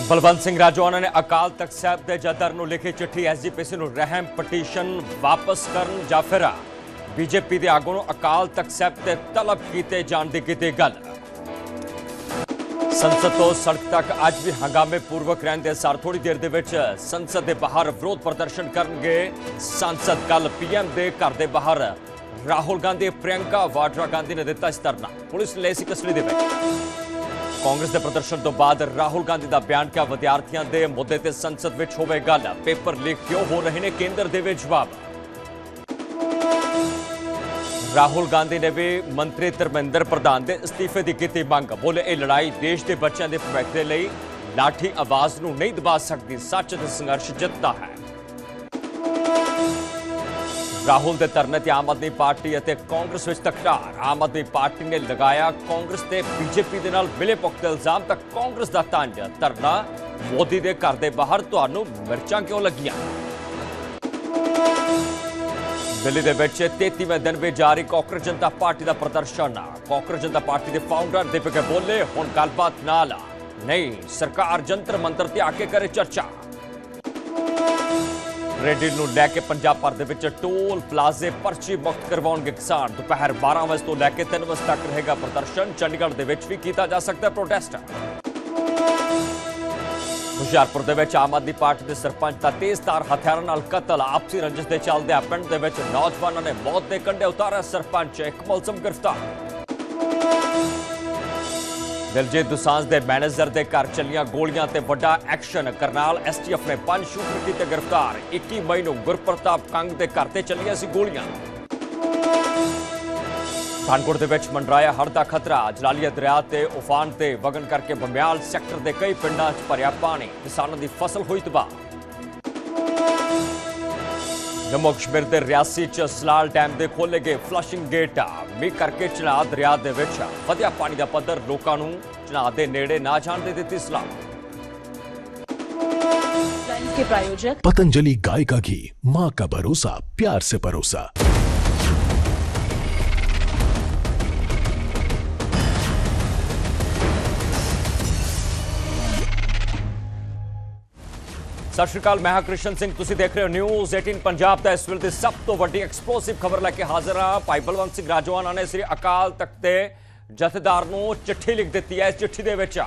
ਬਲਵੰਤ ਸਿੰਘ ਰਾਜੋਆਣਾ ਨੇ ਅਕਾਲ ਤਖਤ ਸਾਹਿਬ ਦੇ ਜਦਰ ਨੂੰ ਲਿਖੀ ਚਿੱਠੀ ਐਸਜੀਪੀਸੀ ਨੂੰ ਰਹਿਮ ਪਟੀਸ਼ਨ ਵਾਪਸ ਕਰਨ ਜਾਂ ਫਿਰ ਬੀਜੇਪੀ ਦੇ ਆਗੂ ਨੂੰ ਅਕਾਲ ਤਖਤ ਸਾਹਿਬ ਤੇ ਤਲਬ ਕੀਤੇ ਜਾਣ ਦੀ ਕੀਤੀ ਗੱਲ। ਸੰਸਦ ਤੋਂ ਸੜਕ ਤੱਕ ਅੱਜ ਵੀ ਹੰਗਾਮੇ ਪੂਰਵਕ ਰਹਿੰਦੇ ਸਾਰ ਥੋੜੀ ਦੇਰ ਦੇ ਵਿੱਚ ਸੰਸਦ ਦੇ ਬਾਹਰ ਵਿਰੋਧ ਪ੍ਰਦਰਸ਼ਨ ਕਰਨਗੇ ਸੰਸਦ। ਕੱਲ ਪੀਐਮ ਦੇ ਘਰ ਦੇ ਬਾਹਰ ਰਾਹੁਲ ਗਾਂਧੀ ਪ੍ਰਿयंका ਵਾਡਰਾ ਗਾਂਧੀ ਨੇ ਦਿੱਤਾ ਇਸ ਧਰਨਾ, ਪੁਲਿਸ ਨੇ ਲਈ ਸੀ ਕਸਟਡੀ ਦੇ ਵਿੱਚ। ਕਾਂਗਰਸ ਦੇ ਪ੍ਰਦਰਸ਼ਨ ਤੋਂ ਬਾਅਦ ਰਾਹੁਲ ਗਾਂਧੀ ਦਾ ਬਿਆਨ ਕਿ ਵਿਦਿਆਰਥੀਆਂ ਦੇ ਮੁੱਦੇ ਤੇ ਸੰਸਦ ਵਿੱਚ ਹੋਵੇ ਗੱਲ, ਪੇਪਰ ਲੀਕ ਕਿਉਂ ਹੋ ਰਹੇ ਨੇ, ਕੇਂਦਰ ਦੇਵੇ ਜਵਾਬ। ਰਾਹੁਲ ਗਾਂਧੀ ਨੇ ਵੀ ਮੰਤਰੀ ਧਰਮਿੰਦਰ ਪ੍ਰਧਾਨ ਦੇ ਅਸਤੀਫੇ ਦੀ ਕੀਤੀ ਮੰਗ, ਬੋਲੇ ਇਹ ਲੜਾਈ ਦੇਸ਼ ਦੇ ਬੱਚਿਆਂ ਦੇ ਭਵਿੱਖ ਦੇ ਲਈ ਲਾਠੀ ਆਵਾਜ਼ ਨੂੰ ਨਹੀਂ ਦਬਾ ਸਕਦੀ, ਸੱਚ ਤੇ ਸੰਘਰਸ਼ ਜਿੱਤਦਾ ਹੈ। ਰਾਹੁਲ ਦੇ ਧਰਨੇ ਤੇ ਆਮ ਆਦਮੀ ਪਾਰਟੀ ਅਤੇ ਕਾਂਗਰਸ ਵਿੱਚ ਤਕਰਾਰ, ਆਮ ਆਦਮੀ ਪਾਰਟੀ ਨੇ ਲਗਾਇਆ ਕਾਂਗਰਸ ਤੇ ਬੀਜੇਪੀ ਦੇ ਨਾਲ ਮਿਲੇ ਭੁਗਤ ਇਲਜ਼ਾਮ, ਤਾਂ ਕਾਂਗਰਸ ਦਾ ਤੰਜ ਧਰਨਾ ਮੋਦੀ ਦੇ ਘਰ ਦੇ ਬਾਹਰ ਤੁਹਾਨੂੰ ਮਿਰਚਾਂ ਕਿਉਂ ਲੱਗੀਆਂ। ਦਿੱਲੀ ਦੇ ਵਿੱਚ 33ਵੇਂ ਦਿਨ ਵੀ ਜਾਰੀ ਕਾਂਗਰਸ ਜਨਤਾ ਪਾਰਟੀ ਦਾ ਪ੍ਰਦਰਸ਼ਨ। ਕਾਂਗਰਸ ਜਨਤਾ ਪਾਰਟੀ ਦੇ ਫਾਊਂਡਰ ਦੀਪਕ ਬੋਲੇ ਹੁਣ ਗੱਲਬਾਤ ਨਾਲ ਨਹੀਂ, ਸਰਕਾਰ ਜੰਤਰ ਮੰਤਰ ਤੇ ਆ ਕੇ ਕਰੇ ਚਰਚਾ। ਰੇਡੀ ਨੂੰ ਲੈ ਕੇ ਪੰਜਾਬ ਭਰ ਦੇ ਵਿੱਚ ਟੋਲ ਪਲਾਜ਼ੇ ਪਰਚੀ ਮੁਕਤ ਕਰਵਾਉਣਗੇ ਕਿਸਾਨ। ਦੁਪਹਿਰ 12 ਵਜੇ ਤੋਂ ਲੈ ਕੇ 3 ਵਜੇ ਤੱਕ ਰਹੇਗਾ ਪ੍ਰਦਰਸ਼ਨ। ਚੰਡੀਗੜ੍ਹ ਦੇ ਵਿੱਚ ਵੀ ਕੀਤਾ ਜਾ ਸਕਦਾ ਹੈ ਪ੍ਰੋਟੈਸਟ। ਹੁਸ਼ਿਆਰਪੁਰ ਦੇ ਵਿੱਚ ਆਮ ਆਦਮੀ ਪਾਰਟੀ ਦੇ ਸਰਪੰਚ ਦਾ ਤੇਜ਼ਧਾਰ ਹਥਿਆਰਾਂ ਨਾਲ ਕਤਲ, ਆਪਸੀ ਰੰਜਿਸ਼ ਦੇ ਚੱਲਦਿਆਂ ਪਿੰਡ ਦੇ ਵਿੱਚ ਨੌਜਵਾਨਾਂ ਨੇ ਮੌਤ ਦੇ ਕੰਢੇ ਉਤਾਰਿਆ ਸਰਪੰਚ, ਇੱਕ ਮੁਲਜ਼ਮ ਗ੍ਰਿਫਤਾਰ। ਦਿਲਜੀਤ ਦੋਸਾਂਝ ਦੇ ਮੈਨੇਜਰ ਦੇ ਘਰ ਚੱਲੀਆਂ ਗੋਲੀਆਂ ਤੇ ਵੱਡਾ ਐਕਸ਼ਨ, ਕਰਨਾਲ ਐਸਟੀਐਫ ਨੇ 5 ਸ਼ੂਟਰ ਕੀਤੇ ਗ੍ਰਿਫਤਾਰ। 21 ਮਈ ਨੂੰ ਗੁਰਪ੍ਰਤਾਪ ਕੰਗ ਦੇ ਘਰ ਤੇ ਚੱਲੀਆਂ ਸੀ ਗੋਲੀਆਂ। ਪਠਾਨਕੋਟ ਦੇ ਵਿੱਚ ਮੰਡਰਾਇਆ ਹੜ੍ਹ ਦਾ ਖਤਰਾ, ਜਲਾਲੀਆ ਦਰਿਆ ਤੇ ਉਫਾਨ ਤੇ ਵਗਣ ਕਰਕੇ ਬਮਿਆਲ ਸੈਕਟਰ ਦੇ ਕਈ ਪਿੰਡਾਂ 'ਚ ਭਰਿਆ ਪਾਣੀ, ਕਿਸਾਨਾਂ ਦੀ ਫਸਲ ਹੋਈ ਤਬਾਹ। ਜੰਮੂ ਕਸ਼ਮੀਰ ਦੇ ਰਿਆਸੀ 'ਚ ਸਲਾਲ ਡੈਮ ਦੇ ਖੋਲ੍ਹੇ ਗਏ ਫਲਸ਼ਿੰਗ ਗੇਟ, ਮੀਂਹ ਕਰਕੇ ਚਨਾਬ ਦਰਿਆ ਦੇ ਵਿੱਚ ਵਧਿਆ ਪਾਣੀ ਦਾ ਪੱਧਰ, ਲੋਕਾਂ ਨੂੰ ਚਨਾਬ ਦੇ ਨੇੜੇ ਨਾ ਜਾਣ ਦੀ ਦਿੱਤੀ ਸਲਾਹ। के प्रायोजक पतंजलि गाय का घी, माँ का भरोसा, प्यार से परोसा। सत श्री अकाल, मैं कृष्ण सिंह, तुसीं देख रहे हो न्यूज़ 18 पंजाब ਦਾ ਇਸ ਵੇਲੇ ਦੀ ਸਭ ਤੋਂ ਵੱਡੀ ਐਕਸਪਲੋਸਿਵ ਖਬਰ ਲੈ ਕੇ ਹਾਜ਼ਰ ਹਾਂ। ਭਾਈ ਬਲਵੰਤ ਸਿੰਘ ਰਾਜੋਆਣਾ ਨੇ ਸ੍ਰੀ ਅਕਾਲ ਤਖਤ ਦੇ ਜਥੇਦਾਰ ਨੂੰ ਚਿੱਠੀ ਲਿਖ ਦਿੱਤੀ ਹੈ। ਇਸ ਚਿੱਠੀ ਦੇ ਵਿੱਚ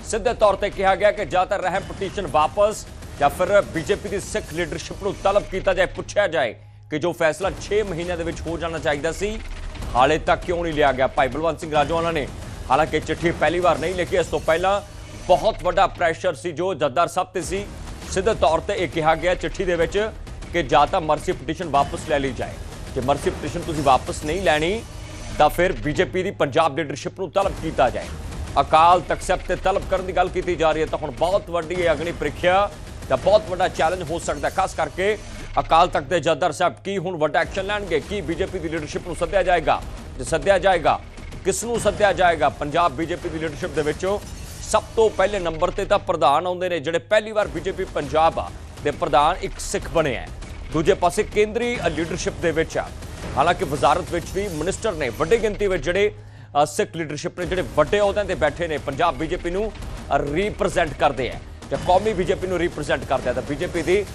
ਸਿੱਧੇ ਤੌਰ ਤੇ ਕਿਹਾ ਗਿਆ ਕਿ ਜਾਂ ਤਾਂ ਰਹਿਮ ਪਟੀਸ਼ਨ ਵਾਪਸ ਜਾਂ ਫਿਰ ਬੀਜੇਪੀ ਦੀ ਸਿੱਖ ਲੀਡਰਸ਼ਿਪ ਨੂੰ ਤਲਬ ਕੀਤਾ ਜਾਏ, ਪੁੱਛਿਆ ਜਾਏ ਕਿ ਜੋ ਫੈਸਲਾ 6 ਮਹੀਨਿਆਂ ਦੇ ਵਿੱਚ ਹੋ ਜਾਣਾ ਚਾਹੀਦਾ ਸੀ ਹਾਲੇ ਤੱਕ ਕਿਉਂ ਨਹੀਂ ਲਿਆ ਗਿਆ। ਭਾਈ ਬਲਵੰਤ ਸਿੰਘ ਰਾਜੋਆਣਾ ਨੇ ਹਾਲਾਂਕਿ ਚਿੱਠੀ ਪਹਿਲੀ ਵਾਰ ਨਹੀਂ ਲਿਖੀ, ਇਸ ਤੋਂ ਪਹਿਲਾਂ ਬਹੁਤ ਵੱਡਾ ਪ੍ਰੈਸ਼ਰ ਸੀ ਜੋ ਜਥੇਦਾਰ ਸਾਹਿਬ ਤੇ ਸੀ। ਸਿੱਧੇ ਤੌਰ ਤੇ ਇਹ ਕਿਹਾ ਗਿਆ ਚਿੱਠੀ ਦੇ ਵਿੱਚ ਕਿ ਜਾਂ ਤਾਂ ਮਰਸੀ ਪਟੀਸ਼ਨ ਵਾਪਸ ਲੈ ਲਈ ਜਾਏ, ਜੇ ਮਰਸੀ ਪਟੀਸ਼ਨ ਤੁਸੀਂ ਵਾਪਸ ਨਹੀਂ ਲੈਣੀ ਤਾਂ ਫਿਰ ਬੀਜੇਪੀ ਦੀ ਪੰਜਾਬ ਲੀਡਰਸ਼ਿਪ ਨੂੰ ਤਲਬ ਕੀਤਾ ਜਾਏ। ਅਕਾਲ ਤਖਤ ਸਾਹਿਬ ਤੇ ਤਲਬ ਕਰਨ ਦੀ ਗੱਲ ਕੀਤੀ ਜਾ ਰਹੀ ਹੈ, ਤਾਂ ਹੁਣ ਬਹੁਤ ਵੱਡੀ ਇਹ ਅਗਨੀ ਪ੍ਰੀਖਿਆ ਤਾਂ ਬਹੁਤ ਵੱਡਾ ਚੈਲੰਜ ਹੋ ਸਕਦਾ, ਖਾਸ ਕਰਕੇ ਅਕਾਲ ਤਖਤ ਦੇ ਜਥੇਦਾਰ ਸਾਹਿਬ ਕੀ ਹੁਣ ਵੱਡਾ ਐਕਸ਼ਨ ਲੈਣਗੇ। ਕੀ ਬੀਜੇਪੀ ਦੀ ਲੀਡਰਸ਼ਿਪ ਨੂੰ ਸੱਦਿਆ ਜਾਏਗਾ, ਜੇ ਸੱਦਿਆ ਜਾਏਗਾ ਕਿਸ ਨੂੰ ਸੱਦਿਆ ਜਾਏਗਾ। ਪੰਜਾਬ ਬੀਜੇਪੀ ਦੀ ਲੀਡਰਸ਼ਿਪ ਦੇ ਵਿੱਚੋਂ ਸਭ ਤੋਂ ਪਹਿਲੇ ਨੰਬਰ ਤੇ ਤਾਂ ਪ੍ਰਧਾਨ ਆਉਂਦੇ ਨੇ, ਜਿਹੜੇ ਪਹਿਲੀ ਵਾਰ ਬੀਜੇਪੀ ਪੰਜਾਬ ਦੇ ਪ੍ਰਧਾਨ ਇੱਕ ਸਿੱਖ ਬਣੇ ਹੈ। ਦੂਜੇ ਪਾਸੇ ਕੇਂਦਰੀ ਲੀਡਰਸ਼ਿਪ ਦੇ ਵਿੱਚ ਹਾਲਾਂਕਿ ਵਜ਼ਾਰਤ ਵਿੱਚ ਵੀ ਮਿਨਿਸਟਰ ਨੇ, ਵੱਡੀ ਗਿਣਤੀ ਵਿੱਚ ਜਿਹੜੇ ਸਿੱਖ ਲੀਡਰਸ਼ਿਪ ਨੇ, ਜਿਹੜੇ ਵੱਡੇ ਅਹੁਦਿਆਂ ਤੇ ਬੈਠੇ ਨੇ, ਪੰਜਾਬ ਬੀਜੇਪੀ ਨੂੰ ਰੀਪ੍ਰੈਜ਼ੈਂਟ ਕਰਦੇ ਆ ਜਾਂ ਕੌਮੀ ਬੀਜੇਪੀ ਨੂੰ ਰੀਪ੍ਰੈਜ਼ੈਂਟ ਕਰਦੇ ਆ। ਤਾਂ ਬੀਜੇਪੀ ਦੀ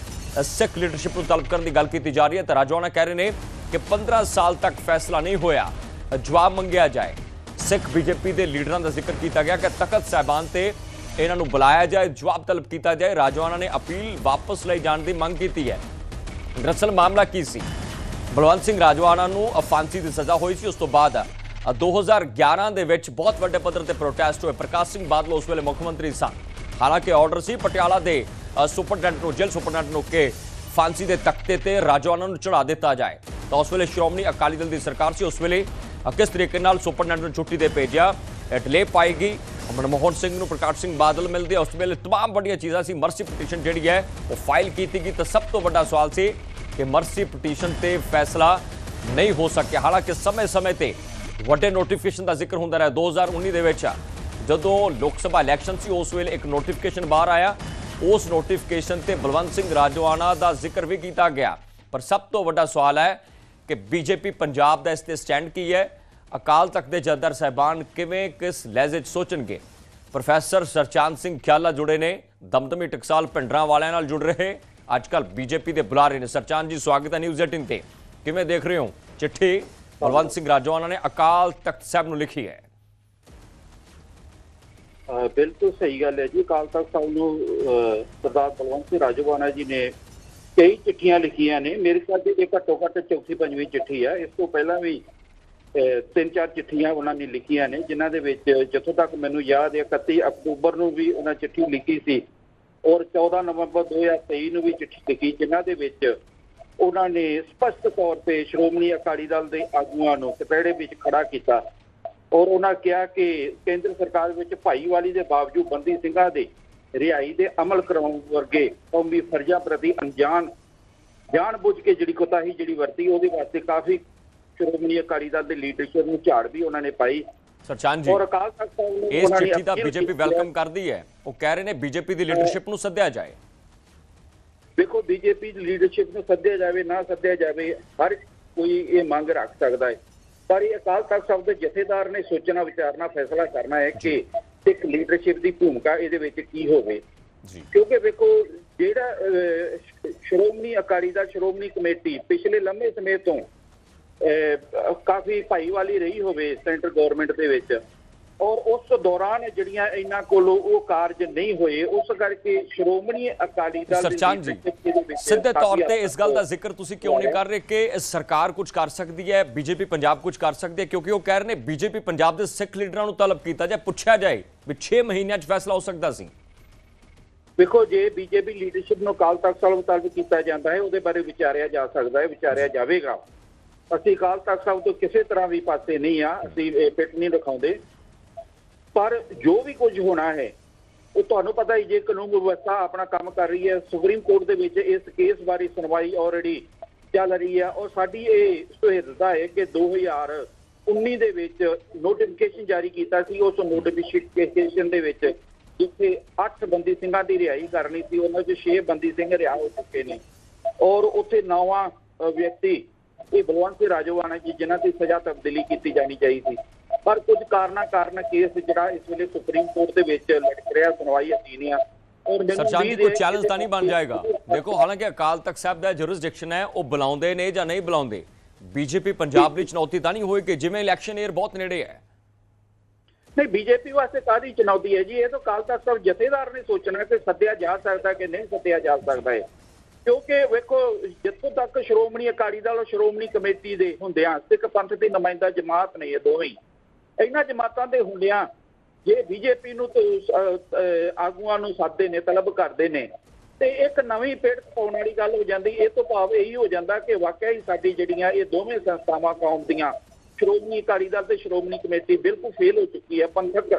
ਸਿੱਖ ਲੀਡਰਸ਼ਿਪ ਨੂੰ ਤਲਬ ਕਰਨ ਦੀ ਗੱਲ ਕੀਤੀ ਜਾ ਰਹੀ ਹੈ। ਤਾਂ ਰਾਜੋਆਣਾ ਕਹਿ ਰਹੇ ਨੇ ਕਿ 15 ਸਾਲ ਤੱਕ ਫੈਸਲਾ ਨਹੀਂ ਹੋਇਆ, ਜਵਾਬ ਮੰਗਿਆ ਜਾਏ। ਸਿੱਖ ਬੀਜੇਪੀ ਦੇ ਲੀਡਰਾਂ ਦਾ ਜ਼ਿਕਰ ਕੀਤਾ ਗਿਆ ਕਿ ਤਖਤ ਸਾਹਿਬਾਨ ਤੇ ਇਹਨਾਂ ਨੂੰ ਬੁਲਾਇਆ ਜਾਏ, ਜਵਾਬ ਤਲਬ ਕੀਤਾ ਜਾਏ। ਰਾਜੋਆਣਾ ਨੇ ਅਪੀਲ ਵਾਪਸ ਲਈ ਜਾਣ ਦੀ ਮੰਗ ਕੀਤੀ ਹੈ। ਦਰਅਸਲ ਮਾਮਲਾ ਕੀ ਸੀ, ਬਲਵੰਤ ਸਿੰਘ ਰਾਜੋਆਣਾ ਨੂੰ ਫਾਂਸੀ ਦੀ ਸਜ਼ਾ ਹੋਈ ਸੀ। ਉਸ ਤੋਂ ਬਾਅਦ 2011 ਦੇ ਵਿੱਚ ਬਹੁਤ ਵੱਡੇ ਪੱਧਰ ਤੇ ਪ੍ਰੋਟੈਸਟ ਹੋਏ। ਪ੍ਰਕਾਸ਼ ਸਿੰਘ ਬਾਦਲ ਉਸ ਵੇਲੇ ਮੁੱਖ ਮੰਤਰੀ ਸਨ। ਹਾਲਾਂਕਿ ਆਰਡਰ ਸੀ ਪਟਿਆਲਾ ਦੇ ਸੁਪਰਡੈਂਟ ਨੂੰ, ਜੇਲ੍ਹ ਸੁਪਰਡੈਂਟ ਨੂੰ ਕਿ ਫਾਂਸੀ ਦੇ ਤਖਤੇ ਤੇ ਰਾਜੋਆਣਾ ਨੂੰ ਚੜਾ ਦਿੱਤਾ ਜਾਏ। ਤਾਂ ਉਸ ਵੇਲੇ ਸ਼੍ਰੋਮਣੀ ਅਕਾਲੀ ਦਲ ਦੀ ਸਰਕਾਰ ਸੀ। ਉਸ ਵੇਲੇ ਕਿਸ ਤਰੀਕੇ ਨਾਲ ਸੁਪਰਡੈਂਟ ਨੂੰ ਛੁੱਟੀ ਦੇ ਭੇਜਿਆ, ਡਿਲੇ ਪਾਏਗੀ, ਮਨਮੋਹਨ ਸਿੰਘ ਨੂੰ ਪ੍ਰਕਾਸ਼ ਸਿੰਘ ਬਾਦਲ ਮਿਲਦੇ, ਉਸ ਵੇਲੇ तमाम ਵੱਡੀਆਂ ਚੀਜ਼ਾਂ ਸੀ। ਮਰਸੀ ਪਟੀਸ਼ਨ ਜਿਹੜੀ ਹੈ ਉਹ ਫਾਈਲ ਕੀਤੀ ਗਈ, ਤਾਂ ਸਭ ਤੋਂ ਵੱਡਾ ਸਵਾਲ ਸੀ ਕਿ ਮਰਸੀ ਪਟੀਸ਼ਨ ਤੇ ਫੈਸਲਾ ਨਹੀਂ ਹੋ ਸਕਿਆ। ਹਾਲਾਂਕਿ ਸਮੇਂ-ਸਮੇਂ ਤੇ ਵੱਡੇ ਨੋਟੀਫਿਕੇਸ਼ਨ ਦਾ ਜ਼ਿਕਰ ਹੁੰਦਾ ਰਿਹਾ। 2019 ਦੇ ਵਿੱਚ ਜਦੋਂ ਲੋਕ ਸਭਾ ਇਲੈਕਸ਼ਨ ਸੀ ਉਸ ਵੇਲੇ ਇੱਕ ਨੋਟੀਫਿਕੇਸ਼ਨ ਬਾਹਰ ਆਇਆ, ਉਸ ਨੋਟੀਫਿਕੇਸ਼ਨ ਤੇ ਬਲਵੰਤ ਸਿੰਘ ਰਾਜੋਆਣਾ ਦਾ ਜ਼ਿਕਰ ਵੀ ਕੀਤਾ ਗਿਆ। ਪਰ ਸਭ ਤੋਂ ਵੱਡਾ ਸਵਾਲ ਹੈ ਕਿ ਬੀਜੇਪੀ ਪੰਜਾਬ ਦਾ ਇਸ ਤੇ ਸਟੈਂਡ ਕੀ ਹੈ। ਅਕਾਲ ਤਖਤ ਦੇ ਜਥੇਦਾਰ ਸਾਹਿਬਾਨ ਕਿਵੇਂ ਕਿਸ ਲਹਿਜੇ 'ਚ ਸੋਚਣਗੇ। ਪ੍ਰੋਫੈਸਰ ਸਰਚਾਂਦ ਸਿੰਘ ਖਿਆਲਾ ਜੁੜੇ ਨੇ ਦਮਦਮੀ ਟਕਸਾਲ ਭਿੰਡਰਾਂ ਵਾਲਿਆਂ ਨਾਲ ਜੁੜ ਰਹੇ ਅੱਜ ਕੱਲ ਬੀਜੇਪੀ ਦੇ ਬੁਲਾਰੇ ਨੇ। ਸਰਚਾਨ ਜੀ, ਸਵਾਗਤ ਹੈ ਨਿਊਜ਼ 18 ਤੇ। ਕਿਵੇਂ ਦੇਖ ਰਹੇ ਹੋ ਚਿੱਠੀ ਬਲਵੰਤ ਸਿੰਘ ਰਾਜੋਆਣਾ ਨੇ ਅਕਾਲ ਤਖਤ ਸਾਹਿਬ ਨੂੰ ਲਿਖੀ ਹੈ? ਬਿਲਕੁਲ ਸਹੀ ਗੱਲ ਹੈ ਜੀ। ਅਕਾਲ ਤਖਤ ਸਾਹਿਬ ਨੂੰ ਸਰਦਾਰ ਬਲਵੰਤ ਸਿੰਘ ਰਾਜੋਆਣਾ ਜੀ ਨੇ ਕਈ ਚਿੱਠੀਆਂ ਲਿਖੀਆਂ ਨੇ। ਮੇਰੇ ਖਿਆਲ 'ਚ ਇਹ ਘੱਟੋ ਘੱਟ ਚੌਥੀ ਪੰਜਵੀਂ ਚਿੱਠੀ ਆ। ਇਸ ਤੋਂ ਪਹਿਲਾਂ ਵੀ 3-4 ਚਿੱਠੀਆਂ ਉਹਨਾਂ ਨੇ ਲਿਖੀਆਂ ਨੇ, ਜਿਨ੍ਹਾਂ ਦੇ ਵਿੱਚ ਜਿੱਥੋਂ ਤੱਕ ਮੈਨੂੰ ਯਾਦ ਹੈ 31 ਅਕਤੂਬਰ ਨੂੰ ਵੀ ਉਹਨਾਂ ਚਿੱਠੀ ਲਿਖੀ ਸੀ ਔਰ 14 ਨਵੰਬਰ 2023 ਨੂੰ ਵੀ ਚਿੱਠੀ ਲਿਖੀ, ਜਿਨ੍ਹਾਂ ਦੇ ਵਿੱਚ ਉਹਨਾਂ ਨੇ ਸਪਸ਼ਟ ਤੌਰ ਤੇ ਸ਼੍ਰੋਮਣੀ ਅਕਾਲੀ ਦਲ ਦੇ ਆਗੂਆਂ ਨੂੰ ਕਪੜੇ ਵਿੱਚ ਖੜਾ ਕੀਤਾ ਔਰ ਉਹਨਾਂ ਕਿਹਾ ਕਿ ਕੇਂਦਰ ਸਰਕਾਰ ਵਿੱਚ ਭਾਈਵਾਲੀ ਦੇ ਬਾਵਜੂਦ ਬੰਦੀ ਸਿੰਘਾਂ ਦੇ ਰਿਹਾਈ ਦੇ ਅਮਲ ਕਰਾਉਣ ਵਰਗੇ ਕੌਮੀ ਫਰਜ਼ਾਂ ਪ੍ਰਤੀ ਜਾਣ-ਬੁੱਝ ਕੇ ਜਿਹੜੀ ਕੋਤਾਹੀ ਜਿਹੜੀ ਵਰਤੀ, ਉਹਦੇ ਵਾਸਤੇ ਕਾਫੀ ਸ਼੍ਰੋਮਣੀ ਅਕਾਲੀ ਦਲ ਦੇ ਲੀਡਰਸ਼ਿਪ ਨੂੰ ਝਾੜ ਵੀ ਉਹਨਾਂ ਨੇ ਪਾਈ। ਸਰਚਾਨ ਜੀ, ਔਰ ਅਕਾਲ ਤਖਤ ਸਾਹਿਬ ਨੂੰ ਇਸ ਚਿੱਠੀ ਦਾ ਬੀਜੇਪੀ ਵੈਲਕਮ ਕਰਦੀ ਹੈ। ਉਹ ਕਹਿ ਰਹੇ ਨੇ ਬੀਜੇਪੀ ਦੀ ਲੀਡਰਸ਼ਿਪ ਨੂੰ ਸੱਦਿਆ ਜਾਏ। ਦੇਖੋ, ਬੀਜੇਪੀ ਦੀ ਲੀਡਰਸ਼ਿਪ ਨੂੰ ਸੱਦਿਆ ਜਾਵੇ ਨਾ ਸੱਦਿਆ ਜਾਵੇ, ਹਰ ਕੋਈ ਇਹ ਮੰਗ ਰੱਖ ਸਕਦਾ ਹੈ, ਪਰ ਇਹ ਅਕਾਲ ਤਖਤ ਸਾਹਿਬ ਦੇ ਜਥੇਦਾਰ ਨੇ ਸੋਚਣਾ ਵਿਚਾਰਨਾ ਫੈਸਲਾ ਕਰਨਾ ਹੈ ਕਿ ਸਿੱਖ ਲੀਡਰਸ਼ਿਪ ਦੀ ਭੂਮਿਕਾ ਇਹਦੇ ਵਿੱਚ ਕੀ ਹੋਵੇ। ਕਿਉਂਕਿ ਵੇਖੋ, ਜਿਹੜਾ ਸ਼੍ਰੋਮਣੀ ਅਕਾਲੀ ਦਲ ਸ਼੍ਰੋਮਣੀ ਕਮੇਟੀ ਪਿਛਲੇ ਲੰਮੇ ਸਮੇਂ ਤੋਂ ਕਾਫੀ ਭਾਈਵਾਲੀ ਰਹੀ ਹੋਵੇ ਸੈਂਟਰ ਗਵਰਨਮੈਂਟ ਦੇ ਵਿੱਚ, ਔਰ ਉਸ ਦੌਰਾਨ ਜਿਹੜੀਆਂ ਇਹਨਾਂ ਕੋਲੋਂ ਉਹ ਕਾਰਜ ਨਹੀਂ ਹੋਏ, ਉਸ ਕਰਕੇ ਸ਼੍ਰੋਮਣੀ ਅਕਾਲੀ ਦਲ ਸਰਚਾਨ ਜੀ, ਸਿੱਧੇ ਤੌਰ ਤੇ ਇਸ ਗੱਲ ਦਾ ਜ਼ਿਕਰ ਤੁਸੀਂ ਕਿਉਂ ਨਹੀਂ ਕਰ ਰਹੇ ਕਿ ਸਰਕਾਰ ਕੁਝ ਕਰ ਸਕਦੀ ਹੈ, ਬੀਜੇਪੀ ਪੰਜਾਬ ਕੁਝ ਕਰ ਸਕਦੀ ਹੈ? ਕਿਉਂਕਿ ਉਹ ਕਹਿ ਰਹੇ ਨੇ ਬੀਜੇਪੀ ਪੰਜਾਬ ਦੇ ਸਿੱਖ ਲੀਡਰਾਂ ਨੂੰ ਤਲਬ ਕੀਤਾ ਜਾਏ, ਪੁੱਛਿਆ ਜਾਏ ਵੀ 6 ਮਹੀਨਿਆਂ 'ਚ ਫੈਸਲਾ ਹੋ ਸਕਦਾ ਸੀ। ਦੇਖੋ, ਜੇ ਬੀਜੇਪੀ ਲੀਡਰਸ਼ਿਪ ਨੂੰ ਅਕਾਲ ਤਖਤ ਸਾਹਿਬ ਮੁਤਾਬਕ ਕੀਤਾ ਜਾਂਦਾ ਹੈ, ਉਹਦੇ ਬਾਰੇ ਵਿਚਾਰਿਆ ਜਾ ਸਕਦਾ ਹੈ, ਵਿਚਾਰਿਆ ਜਾਵੇਗਾ। ਅਸੀਂ ਅਕਾਲ ਤਖਤ ਸਾਹਿਬ ਤੋਂ ਕਿਸੇ ਤਰ੍ਹਾਂ ਵੀ ਪਾਸੇ ਨਹੀਂ ਆ, ਅਸੀਂ ਪਿੱਠ ਨਹੀਂ ਦਿਖਾਉਂਦੇ, ਪਰ ਜੋ ਵੀ ਕੁਝ ਹੋਣਾ ਹੈ ਉਹ ਤੁਹਾਨੂੰ ਪਤਾ ਹੀ, ਜੇ ਕਾਨੂੰਨ ਵਿਵਸਥਾ ਆਪਣਾ ਕੰਮ ਕਰ ਰਹੀ ਹੈ। ਸੁਪਰੀਮ ਕੋਰਟ ਦੇ ਵਿੱਚ ਇਸ ਕੇਸ ਬਾਰੇ ਸੁਣਵਾਈ ਆਲਰੇਡੀ ਚੱਲ ਰਹੀ ਹੈ ਔਰ ਸਾਡੀ ਇਹ ਸੁਹਿਰਦਤਾ ਹੈ ਕਿ 2019 ਦੇ ਵਿੱਚ ਨੋਟੀਫਿਕੇਸ਼ਨ ਜਾਰੀ ਕੀਤਾ ਸੀ। ਉਸ ਨੋਟੀਫਿਕੇਸ਼ਨ ਦੇ ਵਿੱਚ ਜਿੱਥੇ 8 ਬੰਦੀ ਸਿੰਘਾਂ ਦੀ ਰਿਹਾਈ ਕਰਨੀ ਸੀ, ਉਹਨਾਂ 'ਚ 6 ਬੰਦੀ ਸਿੰਘ ਰਿਹਾ ਹੋ ਚੁੱਕੇ ਨੇ ਔਰ ਉੱਥੇ 9ਵਾਂ ਵਿਅਕਤੀ ਇਹ ਬਲਵੰਤ ਸਿੰਘ ਰਾਜੋਆਣਾ ਜੀ, ਜਿਨ੍ਹਾਂ ਦੀ ਸਜ਼ਾ ਤਬਦੀਲੀ ਕੀਤੀ ਜਾਣੀ ਚਾਹੀਦੀ ਸੀ, ਪਰ ਕੁਝ ਕਾਰਨ ਕੇਸ ਜਿਹੜਾ ਇਸ ਵੇਲੇ ਸੁਪਰੀਮ ਕੋਰਟ ਦੇ ਵਿੱਚ ਲਟਕ ਰਿਹਾ, ਸੁਣਵਾਈ ਅਧੀਨ ਆ। ਔਰ ਸਰਚਾਨ ਜੀ, ਕੋਈ ਚੈਲੰਜ ਤਾਂ ਨਹੀਂ ਬਣ ਜਾਏਗਾ? ਦੇਖੋ, ਹਾਲਾਂਕਿ ਅਕਾਲ ਤਖਤ ਸਾਹਿਬ ਦਾ ਜੁਰਿਸਡਿਕਸ਼ਨ ਹੈ, ਉਹ ਬੁਲਾਉਂਦੇ ਨੇ ਜਾਂ ਨਹੀਂ ਬੁਲਾਉਂਦੇ, ਬੀਜੇਪੀ ਪੰਜਾਬ ਲਈ ਚੁਣੌਤੀ ਤਾਂ ਨਹੀਂ ਹੋਏਗੀ ਜਿਵੇਂ ਇਲੈਕਸ਼ਨ ਏਅਰ ਬਹੁਤ ਨੇੜੇ ਹੈ? ਨਹੀਂ, ਬੀਜੇਪੀ ਵਾਸਤੇ ਕਾਹਦੀ ਚੁਣੌਤੀ ਹੈ ਜੀ? ਇਹ ਤਾਂ ਅਕਾਲ ਤਖਤ ਸਾਹਿਬ ਜਥੇਦਾਰ ਨੇ ਸੋਚਣਾ ਕਿ ਸੱਦਿਆ ਜਾ ਸਕਦਾ ਕਿ ਨਹੀਂ ਸੱਦਿਆ ਜਾ ਸਕਦਾ ਹੈ। ਕਿਉਂਕਿ ਵੇਖੋ, ਜਿੱਥੋਂ ਤੱਕ ਸ਼੍ਰੋਮਣੀ ਅਕਾਲੀ ਦਲ ਸ਼੍ਰੋਮਣੀ ਕਮੇਟੀ ਦੇ ਹੁੰਦਿਆਂ ਸਿੱਖ ਪੰਥ ਦੀ ਨੁਮਾਇੰਦਾ ਜਮਾਤ ਨੇ, ਇਹ ਦੋਵੇਂ ਇਹਨਾਂ ਜਮਾਤਾਂ ਦੇ ਹੁੰਦਿਆਂ ਜੇ ਬੀਜੇਪੀ ਨੂੰ ਆਗੂਆਂ ਨੂੰ ਸੱਦਦੇ ਨੇ, ਤਲਬ ਕਰਦੇ ਨੇ, ਤੇ ਇੱਕ ਨਵੀਂ ਪੇੜ ਪਾਉਣ ਵਾਲੀ ਗੱਲ ਹੋ ਜਾਂਦੀ। ਇਹ ਤੋਂ ਭਾਵ ਇਹੀ ਹੋ ਜਾਂਦਾ ਕਿ ਵਾਕਿਆ ਹੀ ਸਾਡੀ ਜਿਹੜੀਆਂ ਇਹ ਦੋਵੇਂ ਸੰਸਥਾਵਾਂ ਕੌਮ ਦੀਆਂ, ਸ਼੍ਰੋਮਣੀ ਅਕਾਲੀ ਦਲ ਤੇ ਸ਼੍ਰੋਮਣੀ ਕਮੇਟੀ, ਬਿਲਕੁਲ ਫੇਲ ਹੋ ਚੁੱਕੀ ਹੈ, ਪੰਥਕ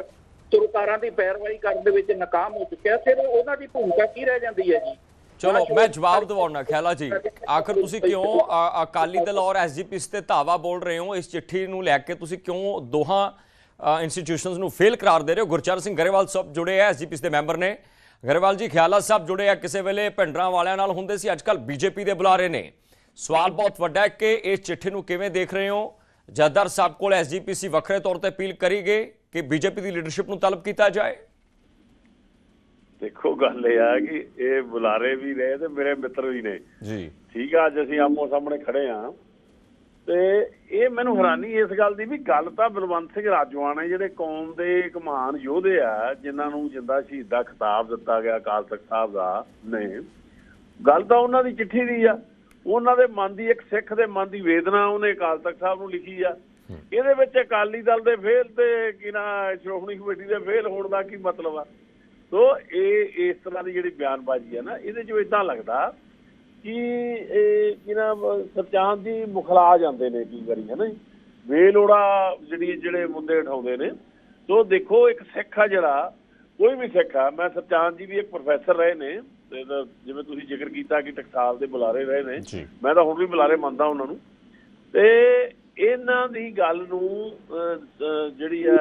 ਸਰਕਾਰਾਂ ਦੀ ਪੈਰਵਾਈ ਕਰਨ ਦੇ ਵਿੱਚ ਨਾਕਾਮ ਹੋ ਚੁੱਕਿਆ। ਫਿਰ ਉਹਨਾਂ ਦੀ ਭੂਮਿਕਾ ਕੀ ਰਹਿ ਜਾਂਦੀ ਹੈ ਜੀ? ਚਲੋ, ਮੈਂ ਜਵਾਬ ਦਿਵਾਉਣਾ ਖਿਆਲਾ ਜੀ। ਆਖਰ ਤੁਸੀਂ ਕਿਉਂ ਅਕਾਲੀ ਦਲ ਔਰ ਐਸਜੀਪੀਸੀ ਤੇ ਧਾਵਾ ਬੋਲ ਰਹੇ ਹੋ? ਇਸ ਚਿੱਠੀ ਨੂੰ ਲੈ ਕੇ ਤੁਸੀਂ ਕਿਉਂ ਦੋਹਾਂ ਇੰਸਟੀਟਿਊਸ਼ਨਸ ਨੂੰ ਫੇਲ ਕਰਾਰ ਦੇ ਰਹੇ ਹੋ? ਗੁਰਚਰਨ ਸਿੰਘ ਗਰੇਵਾਲ ਸਾਹਿਬ ਜੁੜੇ ਆ, ਐਸਜੀਪੀਸੀ ਦੇ ਮੈਂਬਰ ਨੇ। ਗਰੇਵਾਲ ਜੀ, ਖਿਆਲਾ ਸਾਹਿਬ ਜੁੜੇ ਆ, ਕਿਸੇ ਵੇਲੇ ਭਿੰਡਰਾਂ ਵਾਲਿਆਂ ਨਾਲ ਹੁੰਦੇ ਸੀ, ਅੱਜ ਕੱਲ ਬੀਜੇਪੀ ਦੇ ਬੁਲਾਰੇ ਨੇ। ਸਵਾਲ ਬਹੁਤ ਵੱਡਾ ਹੈ ਕਿ ਇਸ ਚਿੱਠੀ ਨੂੰ ਕਿਵੇਂ ਦੇਖ ਰਹੇ ਹੋ? ਜਥੇਦਾਰ ਸਾਹਿਬ ਕੋਲ ਐਸਜੀਪੀਸੀ ਵੱਖਰੇ ਤੌਰ ਤੇ ਅਪੀਲ ਕਰੀਗੇ ਕਿ ਬੀਜੇਪੀ ਦੀ ਲੀਡਰਸ਼ਿਪ ਨੂੰ ਤਲਬ ਕੀਤਾ ਜਾਏ? ਦੇਖੋ, ਗੱਲ ਇਹ ਆ ਕਿ ਇਹ ਬੁਲਾਰੇ ਵੀ ਨੇ ਤੇ ਮੇਰੇ ਮਿੱਤਰ ਵੀ ਨੇ ਜੀ। ਠੀਕ ਆ, ਅੱਜ ਅਸੀਂ ਆਮੋ ਸਾਹਮਣੇ ਖੜੇ ਆ ਤੇ ਇਹ ਮੈਨੂੰ ਹੈਰਾਨੀ ਇਸ ਗੱਲ ਦੀ ਵੀ ਗੱਲ ਤਾਂ ਬਲਵੰਤ ਸਿੰਘ ਰਾਜੋਆਣਾ ਜਿਹੜੇ ਕੌਮ ਦੇ ਇੱਕ ਮਹਾਨ ਯੋਧੇ ਆ, ਜਿਨ੍ਹਾਂ ਨੂੰ ਜਿੰਦਾ ਸ਼ਹੀਦ ਦਾ ਖਿਤਾਬ ਦਿੱਤਾ ਗਿਆ ਅਕਾਲ ਤਖਤ ਸਾਹਿਬ ਦਾ ਨੇ, ਗੱਲ ਤਾਂ ਉਹਨਾਂ ਦੀ ਚਿੱਠੀ ਦੀ ਆ। ਉਹਨਾਂ ਦੇ ਮਨ ਦੀ, ਇੱਕ ਸਿੱਖ ਦੇ ਮਨ ਦੀ ਵੇਦਨਾ ਉਹਨੇ ਅਕਾਲ ਤਖਤ ਸਾਹਿਬ ਨੂੰ ਲਿਖੀ ਆ। ਇਹਦੇ ਵਿੱਚ ਅਕਾਲੀ ਦਲ ਦੇ ਫੇਲ ਤੇ ਕੀ ਨਾ ਸ਼੍ਰੋਮਣੀ ਕਮੇਟੀ ਦੇ ਫੇਲ ਹੋਣ ਦਾ ਕੀ ਮਤਲਬ ਆ? ਸੋ ਇਹ ਇਸ ਤਰ੍ਹਾਂ ਦੀ ਜਿਹੜੀ ਬਿਆਨਬਾਜ਼ੀ ਹੈ ਨਾ, ਇਹਦੇ 'ਚੋਂ ਇੱਦਾਂ ਲੱਗਦਾ ਕਿ ਇਹ ਕੀ ਨਾ ਸਰਚਾਨ ਦੀ ਮੁਖਲਾ ਜਾਂਦੇ ਨੇ ਕਈ ਵਾਰੀ, ਹੈ ਨਾ ਜੀ, ਬੇਲੋੜਾ ਜਿਹੜੇ ਮੁੱਦੇ ਉਠਾਉਂਦੇ ਨੇ। ਸੋ ਦੇਖੋ, ਇੱਕ ਸਿੱਖ ਆ ਜਿਹੜਾ, ਕੋਈ ਵੀ ਸਿੱਖ ਆ, ਮੈਂ ਸਰਚਾਨ ਜੀ ਵੀ ਇੱਕ ਪ੍ਰੋਫੈਸਰ ਰਹੇ ਨੇ, ਜਿਵੇਂ ਤੁਸੀਂ ਜ਼ਿਕਰ ਕੀਤਾ ਕਿ ਟਕਸਾਲ ਦੇ ਬੁਲਾਰੇ ਰਹੇ ਨੇ, ਮੈਂ ਤਾਂ ਹੁਣ ਵੀ ਬੁਲਾਰੇ ਮੰਨਦਾ ਉਹਨਾਂ ਨੂੰ, ਤੇ ਇਹਨਾਂ ਦੀ ਗੱਲ ਨੂੰ ਜਿਹੜੀ ਆ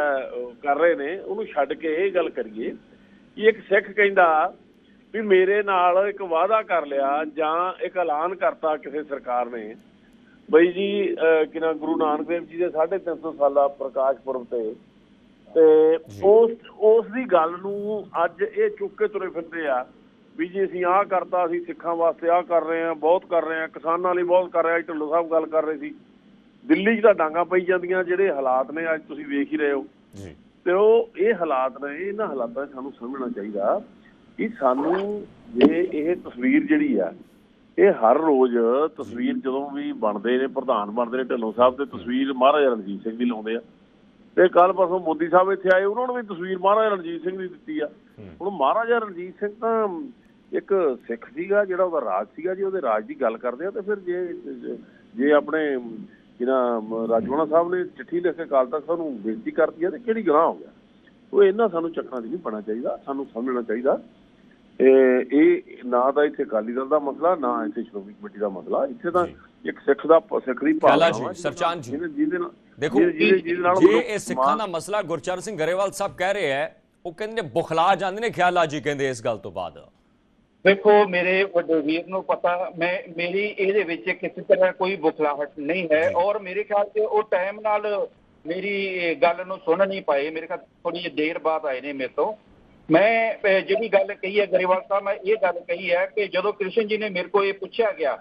ਕਰ ਰਹੇ ਨੇ, ਉਹਨੂੰ ਛੱਡ ਕੇ ਇਹ ਗੱਲ ਕਰੀਏ ਕਿ ਇੱਕ ਸਿੱਖ ਕਹਿੰਦਾ ਵੀ ਮੇਰੇ ਨਾਲ ਇੱਕ ਵਾਅਦਾ ਕਰ ਲਿਆ ਜਾਂ ਇੱਕ ਐਲਾਨ ਕਰਤਾ ਕਿਸੇ ਸਰਕਾਰ ਨੇ ਬਈ ਜੀ ਕਿ ਨਾ ਗੁਰੂ ਨਾਨਕ ਦੇਵ ਜੀ ਦੇ 350 ਸਾਲਾ ਪ੍ਰਕਾਸ਼ ਪੁਰਬ ਤੇ ਤੇ ਉਸ ਦੀ ਗੱਲ ਨੂੰ ਅੱਜ ਇਹ ਚੁੱਕ ਕੇ ਤੁਰੇ ਫਿਰਦੇ ਆ ਵੀ ਜੀ ਅਸੀਂ ਆਹ ਕਰਤਾ, ਅਸੀਂ ਸਿੱਖਾਂ ਵਾਸਤੇ ਆਹ ਕਰ ਰਹੇ ਹਾਂ, ਬਹੁਤ ਕਰ ਰਹੇ ਹਾਂ, ਕਿਸਾਨਾਂ ਲਈ ਬਹੁਤ ਕਰ ਰਹੇ ਹਾਂ। ਢਿੱਲੋਂ ਸਾਹਿਬ ਗੱਲ ਕਰ ਰਹੇ ਸੀ ਦਿੱਲੀ 'ਚ ਤਾਂ ਡਾਂਗਾਂ ਪਈ ਜਾਂਦੀਆਂ, ਜਿਹੜੇ ਹਾਲਾਤ ਨੇ ਅੱਜ ਤੁਸੀਂ ਵੇਖ ਹੀ ਰਹੇ ਹੋ। ਤੇ ਉਹ ਇਹ ਹਾਲਾਤ ਨੇ, ਇਹਨਾਂ ਹਾਲਾਤਾਂ 'ਚ ਸਾਨੂੰ ਸਮਝਣਾ ਚਾਹੀਦਾ ਕਿ ਸਾਨੂੰ ਜੇ ਇਹ ਤਸਵੀਰ ਜਿਹੜੀ ਆ, ਇਹ ਹਰ ਰੋਜ਼ ਤਸਵੀਰ ਜਦੋਂ ਵੀ ਬਣਦੇ ਨੇ, ਪ੍ਰਧਾਨ ਬਣਦੇ ਨੇ ਢਿੱਲੋਂ ਸਾਹਿਬ, ਤੇ ਤਸਵੀਰ ਮਹਾਰਾਜਾ ਰਣਜੀਤ ਸਿੰਘ ਦੀ ਲਾਉਂਦੇ ਆ। ਤੇ ਕੱਲ ਪਰਸੋਂ ਮੋਦੀ ਸਾਹਿਬ ਇੱਥੇ ਆਏ, ਉਹਨਾਂ ਨੂੰ ਵੀ ਤਸਵੀਰ ਮਹਾਰਾਜਾ ਰਣਜੀਤ ਸਿੰਘ ਦੀ ਦਿੱਤੀ ਆ। ਹੁਣ ਮਹਾਰਾਜਾ ਰਣਜੀਤ ਸਿੰਘ ਤਾਂ ਇੱਕ ਸਿੱਖ ਸੀਗਾ, ਜਿਹੜਾ ਉਹਦਾ ਰਾਜ ਸੀਗਾ। ਜੇ ਉਹਦੇ ਰਾਜ ਦੀ ਗੱਲ ਕਰਦੇ ਆ ਤੇ ਫਿਰ ਜੇ ਆਪਣੇ ਰਾਜੋਆਣਾ ਸਾਹਿਬ ਨੇ ਚਿੱਠੀ ਲਿਖ ਕੇ ਅਕਾਲ ਤਖ਼ਤ ਸਾਹਿਬ ਨੂੰ ਬੇਨਤੀ ਕਰਤੀ ਹੈ ਤੇ ਕਿਹੜੀ ਗੁਨਾਹ ਹੋ ਗਿਆ? ਉਹ ਇਹਨਾਂ ਸਾਨੂੰ ਚੱਕਰਾਂ 'ਚ ਨਹੀਂ ਪੈਣਾ ਚਾਹੀਦਾ, ਸਾਨੂੰ ਸਮਝਣਾ ਚਾਹੀਦਾ ਇਹ ਨਾ ਤਾਂ ਇੱਥੇ ਅਕਾਲੀ ਦਲ ਦਾ ਮਸਲਾ, ਨਾ ਇੱਥੇ ਸ਼੍ਰੋਮਣੀ ਕਮੇਟੀ ਦਾ ਮਸਲਾ। ਇੱਥੇ ਤਾਂ ਇੱਕ ਸਿੱਖ ਦੀ ਭਾਵਨਾ ਸਰਚਾਨ ਜੀ ਜਿਹਦੇ ਨਾਲ ਦੇਖੋ ਜੇ ਇਹ ਸਿੱਖਾਂ ਦਾ ਮਸਲਾ ਗੁਰਚਰਨ ਸਿੰਘ ਗਰੇਵਾਲ ਸਾਹਿਬ ਕਹਿ ਰਹੇ ਹੈ, ਉਹ ਕਹਿੰਦੇ ਨੇ ਬੁਖਲਾ ਜਾਂਦੇ ਨੇ ਖਿਆਲਾ ਜੀ, ਕਹਿੰਦੇ ਇਸ ਗੱਲ ਤੋਂ ਬਾਅਦ। ਦੇਖੋ ਮੇਰੇ ਵੱਡੇ ਵੀਰ ਨੂੰ ਪਤਾ, ਮੇਰੀ ਇਹਦੇ ਵਿੱਚ ਕਿਸੇ ਤਰ੍ਹਾਂ ਕੋਈ ਬੁਖਲਾਹਟ ਨਹੀਂ ਹੈ। ਔਰ ਮੇਰੇ ਖਿਆਲ 'ਚ ਉਹ ਟਾਈਮ ਨਾਲ ਮੇਰੀ ਗੱਲ ਨੂੰ ਸੁਣ ਨਹੀਂ ਪਾਏ, ਮੇਰੇ ਖਿਆਲ ਥੋੜੀ ਜਿਹੀ ਦੇਰ ਬਾਅਦ ਆਏ ਨੇ ਮੇਰੇ ਤੋਂ। ਮੈਂ ਜਿਹੜੀ ਗੱਲ ਕਹੀ ਹੈ ਗਰੇਵਾਲ ਸਾਹਿਬ, ਮੈਂ ਇਹ ਗੱਲ ਕਹੀ ਹੈ ਕਿ ਜਦੋਂ ਕ੍ਰਿਸ਼ਨ ਜੀ ਨੇ ਮੇਰੇ ਕੋਲ ਇਹ ਪੁੱਛਿਆ ਗਿਆ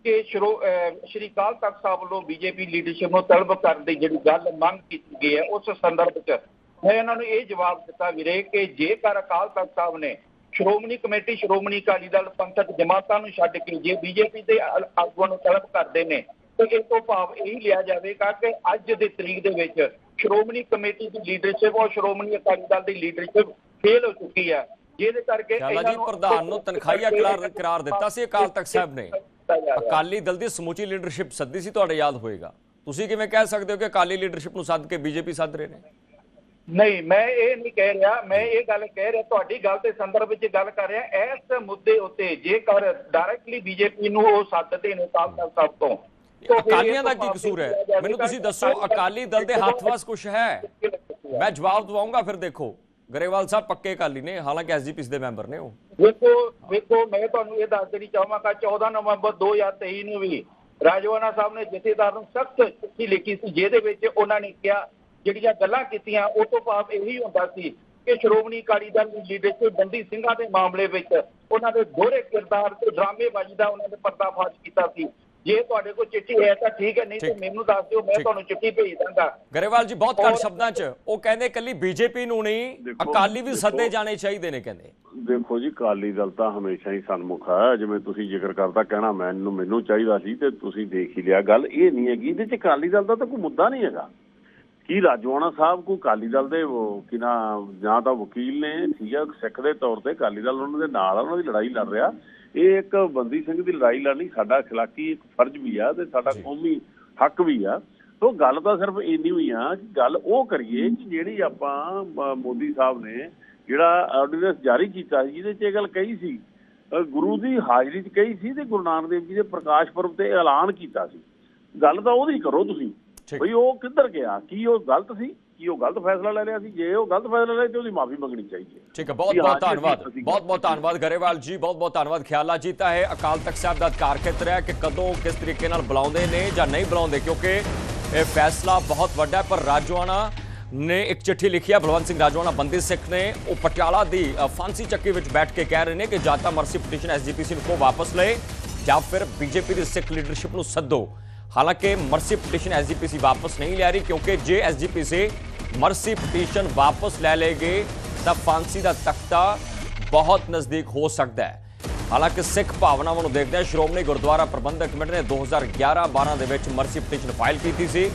ਕਿ ਸ਼੍ਰੀ ਅਕਾਲ ਤਖ਼ਤ ਸਾਹਿਬ ਵੱਲੋਂ ਬੀਜੇਪੀ ਲੀਡਰਸ਼ਿਪ ਨੂੰ ਤਲਬ ਕਰਨ ਦੀ ਜਿਹੜੀ ਗੱਲ ਮੰਗ ਕੀਤੀ ਗਈ ਹੈ, ਉਸ ਸੰਦਰਭ 'ਚ ਮੈਂ ਇਹਨਾਂ ਨੂੰ ਇਹ ਜਵਾਬ ਦਿੱਤਾ ਵੀਰੇ ਕਿ ਜੇਕਰ ਅਕਾਲ ਤਖ਼ਤ ਸਾਹਿਬ ਨੇ ਸ਼੍ਰੋਮਣੀ ਕਮੇਟੀ, ਸ਼੍ਰੋਮਣੀ ਅਕਾਲੀ ਦਲ, ਪੰਥਕ ਜਮਾਤਾਂ ਨੂੰ ਛੱਡ ਕੇ ਜੇ ਬੀਜੇਪੀ ਦੇ ਆਗੂਆਂ ਨੂੰ ਤਲਬ ਕਰਦੇ ਨੇ ਤੇ ਇਸ ਤੋਂ ਭਾਵ ਇਹੀ ਲਿਆ ਜਾਵੇਗਾ ਕਿ ਅੱਜ ਦੀ ਤਰੀਕ ਦੇ ਵਿੱਚ ਸ਼੍ਰੋਮਣੀ ਕਮੇਟੀ ਦੀ ਲੀਡਰਸ਼ਿਪ ਔਰ ਸ਼੍ਰੋਮਣੀ ਅਕਾਲੀ ਦਲ ਦੀ ਲੀਡਰਸ਼ਿਪ ਫੇਲ ਹੋ ਚੁੱਕੀ ਹੈ, ਜਿਹਦੇ ਕਰਕੇ ਇਹਨਾਂ ਨੂੰ ਪ੍ਰਧਾਨ ਨੂੰ ਤਨਖਾਹੀਆ ਕਰਾਰ ਦਿੱਤਾ ਸੀ ਅਕਾਲ ਤਖ਼ਤ ਸਾਹਿਬ ਨੇ। ਅਕਾਲੀ ਦਲ ਦੀ ਸਮੁੱਚੀ ਲੀਡਰਸ਼ਿਪ ਸੱਦੀ ਸੀ, ਤੁਹਾਡੇ ਯਾਦ ਹੋਏਗਾ। ਤੁਸੀਂ ਕਿਵੇਂ ਕਹਿ ਸਕਦੇ ਹੋ ਕਿ ਅਕਾਲੀ ਲੀਡਰਸ਼ਿਪ ਨੂੰ ਸੱਦ ਕੇ ਬੀਜੇਪੀ ਸੱਦ ਰਹੇ ਨੇ? ਨਹੀਂ, ਮੈਂ ਇਹ ਨਹੀਂ ਕਹਿ ਰਿਹਾ, ਮੈਂ ਇਹ ਗੱਲ ਕਹਿ ਰਿਹਾ, ਤੁਹਾਡੀ ਗੱਲ ਦੇ ਸੰਦਰਭ ਵਿੱਚ ਗੱਲ ਕਰ ਰਿਹਾ। ਇਸ ਮੁੱਦੇ ਉੱਤੇ ਜੇਕਰ ਡਾਇਰੈਕਟਲੀ ਬੀਜੇਪੀ ਨੂੰ ਉਹ ਸੱਦਦੇ ਨੇ ਅਕਾਲ ਤਖ਼ਤ ਸਾਹਿਬ ਤੋਂ, ਅਕਾਲੀਆਂ ਦਾ ਕੀ ਕਸੂਰ ਹੈ? ਮੈਨੂੰ ਤੁਸੀਂ ਦੱਸੋ, ਅਕਾਲੀ ਦਲ ਦੇ ਹੱਥ ਵਸ ਕੁਛ ਹੈ? ਮੈਂ ਜਵਾਬ ਦਵਾਉਂਗਾ, ਫਿਰ ਦੇਖੋ। ਗਰੇਵਾਲ ਸਾਹਿਬ ਪੱਕੇ ਅਕਾਲੀ ਨੇ, ਹਾਲਾਂਕਿ ਐਸਜੀਪੀਸੀ ਦੇ ਮੈਂਬਰ ਨੇ ਉਹ। ਵੇਖੋ ਮੈਂ ਤੁਹਾਨੂੰ ਇਹ ਦੱਸ ਦੇਣੀ ਚਾਹਾਂਗਾ, 14 ਨਵੰਬਰ 2023 ਨੂੰ ਵੀ ਰਾਜੋਆਣਾ ਸਾਹਿਬ ਨੇ ਜਥੇਦਾਰ ਨੂੰ ਸਖਤ ਚਿੱਠੀ ਲਿਖੀ ਸੀ, ਜਿਹਦੇ ਵਿੱਚ ਉਹਨਾਂ ਨੇ ਕਿਹਾ, ਜਿਹੜੀਆਂ ਗੱਲਾਂ ਕੀਤੀਆਂ ਉਹ ਤੋਂ ਭਾਵ ਇਹੀ ਹੁੰਦਾ ਸੀ ਕਿ ਸ਼੍ਰੋਮਣੀ ਅਕਾਲੀ ਦਲ ਦੀ ਲੀਡਰਸ਼ਿਪ ਬੰਦੀ ਸਿੰਘਾਂ ਦੇ ਮਾਮਲੇ ਵਿੱਚ ਉਹਨਾਂ ਦੇ ਦੋਹਰੇ ਕਿਰਦਾਰ ਤੇ ਡਰਾਮੇਬਾਜ਼ੀ ਦਾ ਉਹਨਾਂ ਨੇ ਪਰਦਾਫਾਸ਼ ਕੀਤਾ ਸੀ। ਜੇ ਤੁਹਾਡੇ ਕੋਲ ਚਿੱਠੀ ਹੈ ਤਾਂ ਠੀਕ ਹੈ, ਨਹੀਂ ਤਾਂ ਮੈਨੂੰ ਦੱਸ ਦਿਓ, ਮੈਂ ਤੁਹਾਨੂੰ ਚਿੱਠੀ ਭੇਜ ਦਾਂਗਾ। ਗਰੇਵਾਲ ਜੀ ਬਹੁਤ ਘੱਟ ਸ਼ਬਦਾਂ 'ਚ ਉਹ ਕਹਿੰਦੇ ਇਕੱਲੀ ਬੀਜੇਪੀ ਨੂੰ ਨਹੀਂ, ਅਕਾਲੀ ਵੀ ਸੱਦੇ ਜਾਣੇ ਚਾਹੀਦੇ ਨੇ ਕਹਿੰਦੇ। ਦੇਖੋ ਜੀ, ਅਕਾਲੀ ਦਲ ਤਾਂ ਹਮੇਸ਼ਾ ਹੀ ਸਨਮੁਖ ਹੈ, ਜਿਵੇਂ ਤੁਸੀਂ ਜ਼ਿਕਰ ਕਰਦਾ, ਕਹਿਣਾ ਮੈਨੂੰ ਚਾਹੀਦਾ ਸੀ ਤੇ ਤੁਸੀਂ ਦੇਖ ਹੀ ਲਿਆ। ਗੱਲ ਇਹ ਨਹੀਂ ਹੈਗੀ ਇਹਦੇ 'ਚ ਅਕਾਲੀ ਦਲ ਦਾ ਤਾਂ ਕੋਈ ਮੁੱਦਾ ਨਹੀਂ ਹੈਗਾ। ਕੀ ਰਾਜੋਆਣਾ ਸਾਹਿਬ ਕੋਈ ਅਕਾਲੀ ਦਲ ਦੇ ਜਾਂ ਤਾਂ ਵਕੀਲ ਨੇ, ਠੀਕ ਹੈ, ਸਿੱਖ ਦੇ ਤੌਰ ਤੇ ਅਕਾਲੀ ਦਲ ਉਹਨਾਂ ਦੇ ਨਾਲ ਉਹਨਾਂ ਦੀ ਲੜਾਈ ਲੜ ਰਿਹਾ। ਇਹ ਇੱਕ ਬੰਦੀ ਸਿੰਘ ਦੀ ਲੜਾਈ ਲੜਨੀ ਸਾਡਾ ਅਖਲਾਕੀ ਇੱਕ ਫਰਜ਼ ਵੀ ਆ ਤੇ ਸਾਡਾ ਕੌਮੀ ਹੱਕ ਵੀ ਆ। ਸੋ ਗੱਲ ਤਾਂ ਸਿਰਫ ਇੰਨੀ ਹੋਈ ਆ ਕਿ ਗੱਲ ਉਹ ਕਰੀਏ ਕਿ ਜਿਹੜੀ ਆਪਾਂ ਮੋਦੀ ਸਾਹਿਬ ਨੇ ਜਿਹੜਾ ਆਰਡੀਨੈਂਸ ਜਾਰੀ ਕੀਤਾ ਸੀ, ਜਿਹਦੇ 'ਚ ਇਹ ਗੱਲ ਕਹੀ ਸੀ, ਗੁਰੂ ਦੀ ਹਾਜ਼ਰੀ 'ਚ ਕਹੀ ਸੀ ਤੇ ਗੁਰੂ ਨਾਨਕ ਦੇਵ ਜੀ ਦੇ ਪ੍ਰਕਾਸ਼ ਪੁਰਬ ਤੇ ਐਲਾਨ ਕੀਤਾ ਸੀ। ਗੱਲ ਤਾਂ ਉਹਦੀ ਕਰੋ ਤੁਸੀਂ, ਬਈ ਉਹ ਕਿੱਧਰ ਗਿਆ? ਕੀ ਉਹ ਗਲਤ ਸੀ? ਕੀ ਉਹ ਗਲਤ ਫੈਸਲਾ ਲੈ ਲਿਆ ਸੀ? ਜੇ ਉਹ ਗਲਤ ਫੈਸਲਾ ਲੈ ਤੇ ਉਹਦੀ ਮਾਫੀ ਮੰਗਣੀ ਚਾਹੀਦੀ ਹੈ। ਠੀਕ ਹੈ, ਬਹੁਤ ਬਹੁਤ ਧੰਨਵਾਦ, ਬਹੁਤ ਬਹੁਤ ਧੰਨਵਾਦ ਗਰੇਵਾਲ ਜੀ, ਬਹੁਤ ਬਹੁਤ ਧੰਨਵਾਦ। ਖਿਆਲਾ ਜੀ ਤਾਂ ਹੈ ਅਕਾਲ ਤਖ਼ਤ ਸਾਹਿਬ ਦਾ ਅਧਿਕਾਰ ਖੇਤਰ ਹੈ ਕਿ ਕਦੋਂ ਕਿਸ ਤਰੀਕੇ ਨਾਲ ਬੁਲਾਉਂਦੇ ਨੇ ਜਾਂ ਨਹੀਂ ਬੁਲਾਉਂਦੇ, ਕਿਉਂਕਿ ਇਹ ਫੈਸਲਾ ਬਹੁਤ ਵੱਡਾ ਹੈ। ਪਰ ਰਾਜੋਆਣਾ ਨੇ ਇੱਕ ਚਿੱਠੀ ਲਿਖੀ ਹੈ, ਬਲਵੰਤ ਸਿੰਘ ਰਾਜੋਆਣਾ ਬੰਦੀ ਸਿੱਖ ਨੇ, ਉਹ ਪਟਿਆਲਾ ਦੀ ਫਾਂਸੀ ਚੱਕੀ ਵਿੱਚ ਬੈਠ ਕੇ ਕਹਿ ਰਹੇ ਨੇ ਕਿ ਜਾਂ ਤਾਂ ਮਰਸੀ ਪਟੀਸ਼ਨ ਐਸਜੀਪੀਸੀ ਨੂੰ ਵਾਪਸ ਲਏ ਜਾਂ ਫਿਰ ਬੀਜੇਪੀ ਦੀ ਸਿੱਖ ਲੀਡਰਸ਼ਿਪ ਨੂੰ ਸੱਦੋ। ਹਾਲਾਂਕਿ ਮਰਸੀ ਪਟੀਸ਼ਨ ਐਸਜੀਪੀਸੀ ਵਾਪਸ ਨਹੀਂ ਲੈ ਰਹੀ, ਕਿਉਂਕਿ ਜੇ ਐਸਜੀਪੀਸੀ ਮਰਸੀ ਪਟੀਸ਼ਨ ਵਾਪਸ ਲੈ ਲੇਗੇ ਤਾਂ ਫਾਂਸੀ ਦਾ ਤਖਤਾ ਬਹੁਤ ਨਜ਼ਦੀਕ ਹੋ ਸਕਦਾ ਹੈ। ਹਾਲਾਂਕਿ ਸਿੱਖ ਭਾਵਨਾਵਾਂ ਨੂੰ ਦੇਖਦੇ ਸ਼੍ਰੋਮਣੀ ਗੁਰਦੁਆਰਾ ਪ੍ਰਬੰਧਕ ਕਮੇਟੀ ਨੇ 2011-12 ਦੇ ਵਿੱਚ ਮਰਸੀ ਪਟੀਸ਼ਨ ਫਾਈਲ ਕੀਤੀ ਸੀ।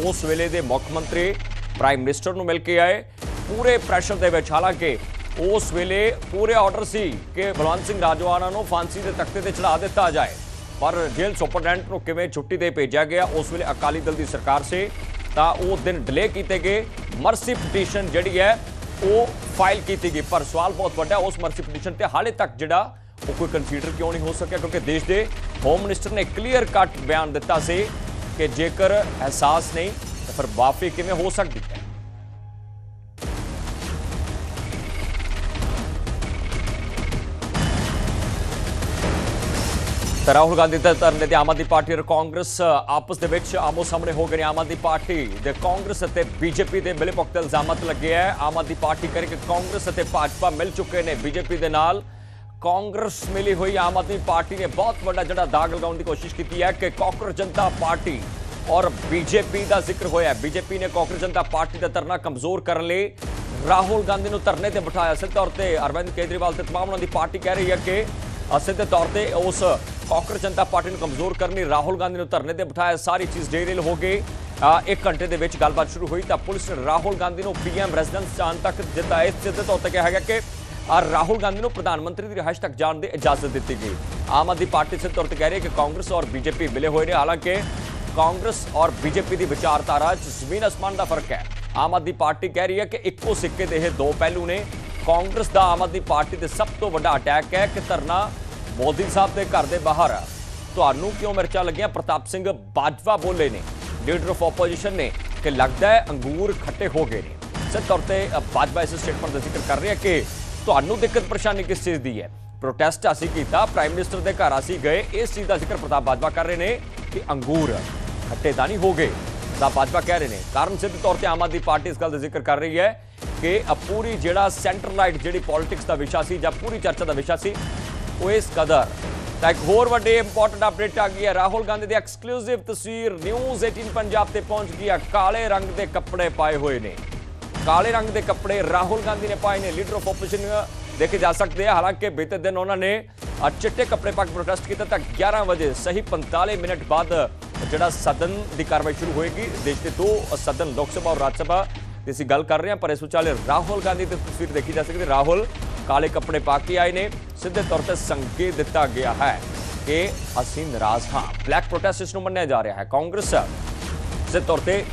ਉਸ ਵੇਲੇ ਦੇ ਮੁੱਖ ਮੰਤਰੀ ਪ੍ਰਾਈਮ ਮਿਨਿਸਟਰ ਨੂੰ ਮਿਲ ਕੇ ਆਏ ਪੂਰੇ ਪ੍ਰੈਸ਼ਰ ਦੇ ਵਿੱਚ। ਹਾਲਾਂਕਿ ਉਸ ਵੇਲੇ ਪੂਰੇ ਆਰਡਰ ਸੀ ਕਿ ਬਲਵੰਤ ਸਿੰਘ ਰਾਜੋਆਣਾ ਨੂੰ ਫਾਂਸੀ ਦੇ ਤਖਤੇ ਤੇ ਚੜਾ ਦਿੱਤਾ ਜਾਏ, ਪਰ ਜੇਲ੍ਹ ਸੁਪਰਡੈਂਟ ਨੂੰ ਕਿਵੇਂ ਛੁੱਟੀ ਦੇ ਭੇਜਿਆ ਗਿਆ, ਉਸ ਵੇਲੇ ਅਕਾਲੀ ਦਲ ਦੀ ਸਰਕਾਰ ਸੀ ਤਾਂ ਉਹ ਦਿਨ ਡਿਲੇ ਕੀਤੇ ਗਏ। ਮਰਸੀ ਪਟੀਸ਼ਨ ਜਿਹੜੀ ਹੈ ਉਹ ਫਾਈਲ ਕੀਤੀ ਗਈ, ਪਰ ਸਵਾਲ ਬਹੁਤ ਵੱਡਾ ਉਸ ਮਰਸੀ ਪਟੀਸ਼ਨ ਤੇ ਹਾਲੇ ਤੱਕ ਜਿਹੜਾ ਉਹ ਕੋਈ ਕੰਸੀਡਰ ਕਿਉਂ ਨਹੀਂ ਹੋ ਸਕਿਆ, ਕਿਉਂਕਿ ਦੇਸ਼ ਦੇ ਹੋਮ ਮਿਨਿਸਟਰ ਨੇ ਕਲੀਅਰ ਕੱਟ ਬਿਆਨ ਦਿੱਤਾ ਸੀ ਕਿ ਜੇਕਰ ਅਹਿਸਾਸ ਨਹੀਂ ਤਾਂ ਫਿਰ ਮਾਫੀ ਕਿਵੇਂ ਹੋ ਸਕਦੀ ਹੈ। ਤਾਂ ਰਾਹੁਲ ਗਾਂਧੀ ਦੇ ਧਰਨੇ ਤੇ ਆਮ ਆਦਮੀ ਪਾਰਟੀ ਅਤੇ ਕਾਂਗਰਸ ਆਪਸ ਦੇ ਵਿੱਚ ਆਮੋ ਸਾਹਮਣੇ ਹੋ ਗਏ ਨੇ। ਆਮ ਆਦਮੀ ਪਾਰਟੀ ਦੇ ਕਾਂਗਰਸ ਅਤੇ ਬੀਜੇਪੀ ਦੇ ਮਿਲੇ ਭੁਗਤ ਇਲਜ਼ਾਮਾਤ ਲੱਗੇ ਹੈ। ਆਮ ਆਦਮੀ ਪਾਰਟੀ ਕਰੇ ਕਿ ਕਾਂਗਰਸ ਅਤੇ ਭਾਜਪਾ ਮਿਲ ਚੁੱਕੇ ਨੇ ਬੀਜੇਪੀ ਦੇ ਨਾਲ। ਕਾਂਗਰਸ ਮਿਲੀ ਹੋਈ ਆਮ ਆਦਮੀ ਪਾਰਟੀ ਨੇ ਬਹੁਤ ਵੱਡਾ ਜਿਹੜਾ ਦਾਗ ਲਗਾਉਣ ਦੀ ਕੋਸ਼ਿਸ਼ ਕੀਤੀ ਹੈ ਕਿ ਕਾਂਗਰਸ ਜਨਤਾ ਪਾਰਟੀ ਔਰ ਬੀਜੇਪੀ ਦਾ ਜ਼ਿਕਰ ਹੋਇਆ। ਬੀਜੇਪੀ ਨੇ ਕਾਂਗਰਸ ਜਨਤਾ ਪਾਰਟੀ ਦਾ ਧਰਨਾ ਕਮਜ਼ੋਰ ਕਰਨ ਲਈ ਰਾਹੁਲ ਗਾਂਧੀ ਨੂੰ ਧਰਨੇ ਤੇ ਬਿਠਾਇਆ। ਸਿੱਧੇ ਤੌਰ ਤੇ ਅਰਵਿੰਦ ਕੇਜਰੀਵਾਲ ਤੇ ਤਮਾਮ ਉਹਨਾਂ ਦੀ ਪਾਰਟੀ ਕਹਿ ਰਹੀ ਹੈ ਕਿ ਸਿੱਧੇ ਤੌਰ ਤੇ ਉਸ ਕਾਂਗਰਸ ਜਨਤਾ ਪਾਰਟੀ ਨੂੰ ਕਮਜ਼ੋਰ ਕਰਨ ਲਈ ਰਾਹੁਲ ਗਾਂਧੀ ਨੂੰ ਧਰਨੇ ਤੇ ਬਿਠਾਇਆ। ਸਾਰੀ ਚੀਜ਼ ਡੇਰਿਲ ਹੋ ਗਈ। 1 ਘੰਟੇ ਦੇ ਵਿੱਚ ਗੱਲਬਾਤ ਸ਼ੁਰੂ ਹੋਈ ਤਾਂ ਪੁਲਿਸ ਨੇ ਰਾਹੁਲ ਗਾਂਧੀ ਨੂੰ ਪੀਐਮ ਰੈਜ਼ੀਡੈਂਸ ਜਾਣ ਤੱਕ ਦਿੱਤਾ। ਇਸ ਸਿੱਧੇ ਤੌਰ ਤੇ ਕਿਹਾ ਗਿਆ ਕਿ ਰਾਹੁਲ ਗਾਂਧੀ ਨੂੰ ਪ੍ਰਧਾਨ ਮੰਤਰੀ ਦੀ ਰਿਹਾਇਸ਼ ਤੱਕ ਜਾਣ ਦੀ ਇਜਾਜ਼ਤ ਦਿੱਤੀ ਗਈ। ਆਮ ਆਦਮੀ ਪਾਰਟੀ ਸਿੱਧੇ ਤੌਰ ਤੇ ਕਹਿ ਰਹੀ ਹੈ ਕਿ ਕਾਂਗਰਸ ਔਰ ਬੀਜੇਪੀ ਮਿਲੇ ਹੋਏ ਨੇ। ਹਾਲਾਂਕਿ ਕਾਂਗਰਸ ਔਰ ਬੀਜੇਪੀ ਦੀ ਵਿਚਾਰਧਾਰਾ 'ਚ ਜ਼ਮੀਨ ਅਸਮਾਨ ਦਾ ਫਰਕ ਹੈ। ਆਮ ਆਦਮੀ ਪਾਰਟੀ ਕਹਿ ਰਹੀ ਹੈ ਕਿ ਇੱਕੋ ਸਿੱਕੇ ਦੇ ਇਹ ਦੋ ਪਹਿਲੂ ਨੇ। ਕਾਂਗਰਸ ਦਾ ਆਮ ਆਦਮੀ ਪਾਰਟੀ ਤੇ ਸਭ ਤੋਂ ਵੱਡਾ ਅਟੈਕ ਹੈ ਕਿ ਧਰਨਾ ਮੋਦੀ ਸਾਹਿਬ ਦੇ ਘਰ ਦੇ ਬਾਹਰ ਤੁਹਾਨੂੰ ਕਿਉਂ ਮਿਰਚਾਂ ਲੱਗੀਆਂ। ਪ੍ਰਤਾਪ ਸਿੰਘ ਬਾਜਵਾ ਬੋਲੇ ਨੇ, ਲੀਡਰ ਆਫ ਆਪੋਜੀਸ਼ਨ ਨੇ, ਕਿ ਲੱਗਦਾ ਹੈ ਅੰਗੂਰ ਖੱਟੇ ਹੋ ਗਏ ਨੇ। ਸਿੱਧੇ ਤੌਰ ਤੇ ਬਾਜਵਾ ਇਸ ਸਟੇਟਮੈਂਟ ਦਾ ਜ਼ਿਕਰ ਕਰ ਰਹੇ ਕਿ ਤੁਹਾਨੂੰ ਦਿੱਕਤ ਪਰੇਸ਼ਾਨੀ ਕਿਸ ਚੀਜ਼ ਦੀ ਹੈ। ਪ੍ਰੋਟੈਸਟ ਅਸੀਂ ਕੀਤਾ, ਪ੍ਰਾਈਮ ਮਿਨਿਸਟਰ ਦੇ ਘਰ ਅਸੀਂ ਗਏ, ਇਸ ਚੀਜ਼ ਦਾ ਜ਼ਿਕਰ ਪ੍ਰਤਾਪ ਬਾਜਵਾ ਕਰ ਰਹੇ ਨੇ ਕਿ ਅੰਗੂਰ ਖੱਟੇ ਤਾਂ ਨਹੀਂ ਹੋ ਗਏ। ਪ੍ਰਤਾਪ ਬਾਜਵਾ ਕਹਿ ਰਹੇ ਨੇ ਕਾਰਨ ਸਿੱਧੇ ਤੌਰ ਤੇ ਆਮ ਆਦਮੀ ਪਾਰਟੀ ਇਸ ਗੱਲ ਦਾ ਜ਼ਿਕਰ ਕਰ ਰਹੀ ਹੈ ਕਿ ਪੂਰੀ ਜਿਹੜਾ ਸੈਂਟਰਲਾਈਟ ਜਿਹੜੀ ਪੋਲਿਟਿਕਸ ਦਾ ਵਿਸ਼ਾ ਸੀ ਜਾਂ ਪੂਰੀ ਚਰਚਾ ਦਾ ਵਿਸ਼ਾ ਸੀ ਉਹ ਇਸ ਕਦਰ। ਤਾਂ ਇੱਕ ਹੋਰ ਵੱਡੀ ਇੰਪੋਰਟੈਂਟ ਅਪਡੇਟ ਆ ਗਈ ਹੈ। ਰਾਹੁਲ ਗਾਂਧੀ ਦੀ ਐਕਸਕਲੂਸਿਵ ਤਸਵੀਰ ਨਿਊਜ਼ 18 ਪੰਜਾਬ ਤੇ ਪਹੁੰਚ ਗਈ ਹੈ। ਕਾਲੇ ਰੰਗ ਦੇ ਕੱਪੜੇ ਪਾਏ ਹੋਏ ਨੇ, ਕਾਲੇ ਰੰਗ ਦੇ ਕੱਪੜੇ ਰਾਹੁਲ ਗਾਂਧੀ ਨੇ ਪਾਏ ਨੇ। ਲੀਡਰ ਆਫ ਆਪੋਜੀਸ਼ਨ ਦੇਖੇ ਜਾ ਸਕਦੇ ਆ। ਹਾਲਾਂਕਿ ਬੀਤੇ ਦਿਨ ਉਹਨਾਂ ਨੇ ਚਿੱਟੇ ਕੱਪੜੇ ਪਾ ਕੇ ਪ੍ਰੋਟੈਸਟ ਕੀਤਾ ਤਾਂ 11 ਵਜੇ ਸਹੀ 45 ਮਿੰਟ ਬਾਅਦ ਜਿਹੜਾ ਸਦਨ ਦੀ ਕਾਰਵਾਈ ਸ਼ੁਰੂ ਹੋਏਗੀ। ਦੇਸ਼ ਦੇ ਦੋ ਸਦਨ ਲੋਕ ਸਭਾ ਔਰ ਰਾਜ ਸਭਾ ਦੀ ਅਸੀਂ ਗੱਲ ਕਰ ਰਹੇ ਹਾਂ, ਪਰ ਇਸ ਵਿਚਾਲੇ ਰਾਹੁਲ ਗਾਂਧੀ ਦੀ ਤਸਵੀਰ ਦੇਖੀ ਜਾ ਸਕਦੀ। ਰਾਹੁਲ ਕਾਲੇ ਕੱਪੜੇ ਪਾ ਕੇ ਆਏ ਨੇ। ਸਿੱਧੇ ਤੌਰ ਤੇ ਸੰਕੇਤ ਦਿੱਤਾ ਗਿਆ ਹੈ ਕਿ ਅਸੀਂ ਨਾਰਾਜ਼ ਹਾਂ। ਬਲੈਕ ਪ੍ਰੋਟੈਸਟ ਇਸ ਨੂੰ ਮੰਨਿਆ ਜਾ ਰਿਹਾ ਹੈ। ਕਾਂਗਰਸ ਸਿੱਧੇ ਤੌਰ ਤੇ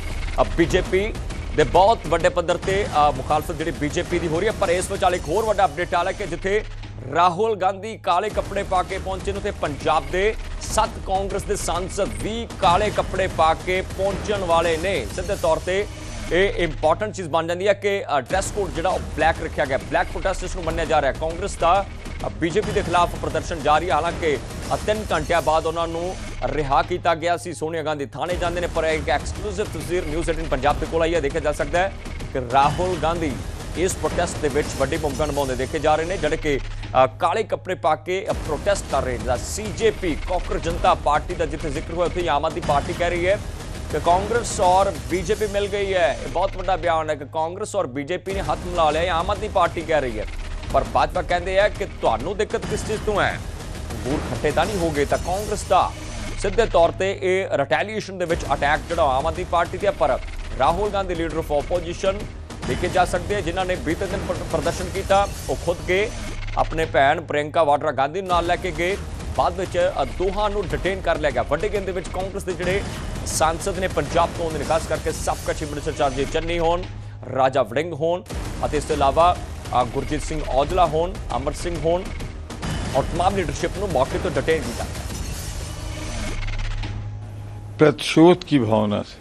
ਬੀਜੇਪੀ ਦੇ ਬਹੁਤ ਵੱਡੇ ਪੱਧਰ ਤੇ ਮੁਖਾਲਫਤ ਜਿਹੜੀ ਬੀਜੇਪੀ ਦੀ ਹੋ ਰਹੀ ਹੈ। ਪਰ ਇਸ ਵਿਚਾਲੇ ਇੱਕ ਹੋਰ ਵੱਡਾ ਅਪਡੇਟ ਆ ਰਿਹਾ ਕਿ ਜਿੱਥੇ ਰਾਹੁਲ ਗਾਂਧੀ ਕਾਲੇ ਕੱਪੜੇ ਪਾ ਕੇ ਪਹੁੰਚੇ ਨੇ ਤੇ ਪੰਜਾਬ ਦੇ 7 ਕਾਂਗਰਸ ਦੇ ਸੰਸਦ ਵੀ ਕਾਲੇ ਕੱਪੜੇ ਪਾ ਕੇ ਪਹੁੰਚਣ ਵਾਲੇ ਨੇ। ਸਿੱਧੇ ਤੌਰ ਤੇ ਇਹ ਇੰਪੋਰਟੈਂਟ ਚੀਜ਼ ਬਣ ਜਾਂਦੀ ਹੈ ਕਿ ਡਰੈਸ ਕੋਡ ਜਿਹੜਾ ਉਹ ਬਲੈਕ ਰੱਖਿਆ ਗਿਆ। ਬਲੈਕ ਪ੍ਰੋਟੈਸਟ ਇਸ ਨੂੰ ਮੰਨਿਆ ਜਾ ਰਿਹਾ। ਕਾਂਗਰਸ ਦਾ ਬੀਜੇਪੀ ਦੇ ਖਿਲਾਫ ਪ੍ਰਦਰਸ਼ਨ ਜਾਰੀ ਹੈ। ਹਾਲਾਂਕਿ 3 ਘੰਟਿਆਂ ਬਾਅਦ ਉਹਨਾਂ ਨੂੰ ਰਿਹਾ ਕੀਤਾ ਗਿਆ ਸੀ। ਸੋਨੀਆ ਗਾਂਧੀ ਥਾਣੇ ਜਾਂਦੇ ਨੇ, ਪਰ ਇੱਕ ਐਕਸਕਲੂਸਿਵ ਤਸਵੀਰ ਨਿਊਜ਼ 18 ਪੰਜਾਬ ਦੇ ਕੋਲ ਆਈ ਹੈ। ਦੇਖਿਆ ਜਾ ਸਕਦਾ ਹੈ ਕਿ ਰਾਹੁਲ ਗਾਂਧੀ ਇਸ ਪ੍ਰੋਟੈਸਟ ਦੇ ਵਿੱਚ ਵੱਡੀ ਭੂਮਿਕਾ ਨਿਭਾਉਂਦੇ ਦੇਖੇ ਜਾ ਰਹੇ ਨੇ, ਜਿਹੜੇ ਕਿ ਕਾਲੇ ਕੱਪੜੇ ਪਾ ਕੇ ਪ੍ਰੋਟੈਸਟ ਕਰ ਰਹੇ ਨੇ। ਸੀਜੇਪੀ ਕਾਂਗਰਸ ਜਨਤਾ ਪਾਰਟੀ ਦਾ ਜਿੱਥੇ ਜ਼ਿਕਰ ਹੋਇਆ ਉੱਥੇ ਆਮ ਆਦਮੀ ਪਾਰਟੀ ਕਹਿ ਰਹੀ ਹੈ कि कांग्रेस और बीजेपी मिल गई है। बहुत बड़ा बयान है कि कांग्रेस और बीजेपी ने हाथ मिला लिया। आम आदमी पार्टी कह रही है, पर भाजपा कहते हैं कि तुहानू दिक्कत किस चीज़ तो है, अंगूर खट्टे तो नहीं हो गए। तो कांग्रेस का सीधे तौर पर यह रिटेलीएशन के अटैक जो आम आदमी पार्टी से, पर Rahul Gandhi leader of opposition देखे जा सकते हैं जिन्होंने बीते दिन प्रदर्शन किया। वो खुद गए, अपने भैन प्रियंका वाड्रा गांधी नाल लैके गए। बाद में दोहां नूं डिटेन कर लिया गया। वड्डे गिनती में कांग्रेस के जिहड़े सांसद ने पंजाब तो उन्होंने खास करके सबका चीफ मिनिस्टर चरणजीत चन्नी होन, राजा वड़िंग होन, इसके अलावा गुरजीत सिंह औजला होन, अमर सिंह होन और तमाम लीडरशिप को मौके तो डिटेन किया। प्रतिशोध की भावना से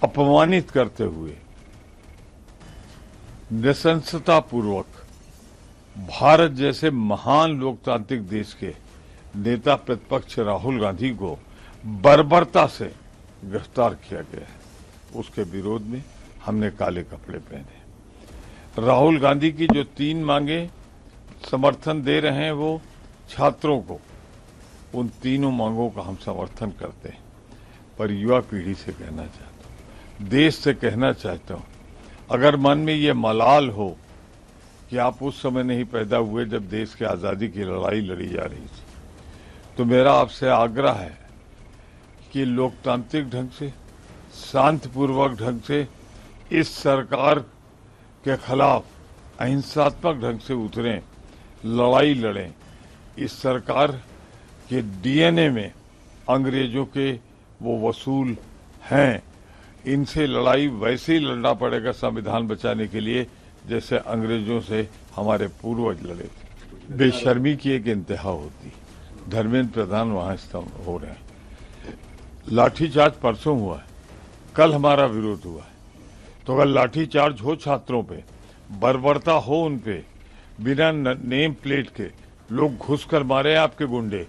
अपमानित करते हुए नृशंसतापूर्वक भारत जैसे महान लोकतांत्रिक देश के नेता प्रतिपक्ष राहुल गांधी को बर्बरता से गिरफ्तार किया गया है। उसके विरोध में हमने काले कपड़े पहने। राहुल गांधी की जो 3 मांगे समर्थन दे रहे हैं वो छात्रों को, उन तीनों मांगों का हम समर्थन करते हैं। पर युवा पीढ़ी से कहना चाहता हूँ, देश से कहना चाहता हूँ, अगर मन में ये मलाल हो कि आप उस समय नहीं पैदा हुए जब देश की आज़ादी की लड़ाई लड़ी जा रही थी, तो मेरा आपसे आग्रह है कि लोकतांत्रिक ढंग से, शांतिपूर्वक ढंग से इस सरकार के खिलाफ अहिंसात्मक ढंग से उतरें, लड़ाई लड़ें। इस सरकार के डीएनए में अंग्रेजों के वो वसूल हैं। इनसे लड़ाई वैसे ही लड़ना पड़ेगा संविधान बचाने के लिए जैसे अंग्रेजों से हमारे पूर्वज लड़े थे। बेशर्मी की एक इंतहा होती। धर्मेंद्र प्रधान वहां स्तंभ हो रहे हैं। लाठीचार्ज परसों हुआ है, कल हमारा विरोध हुआ है। तो अगर लाठीचार्ज हो छात्रों पे, बर्बरता हो उन पे, बिना नेम प्लेट के लोग घुसकर मारे आपके गुंडे,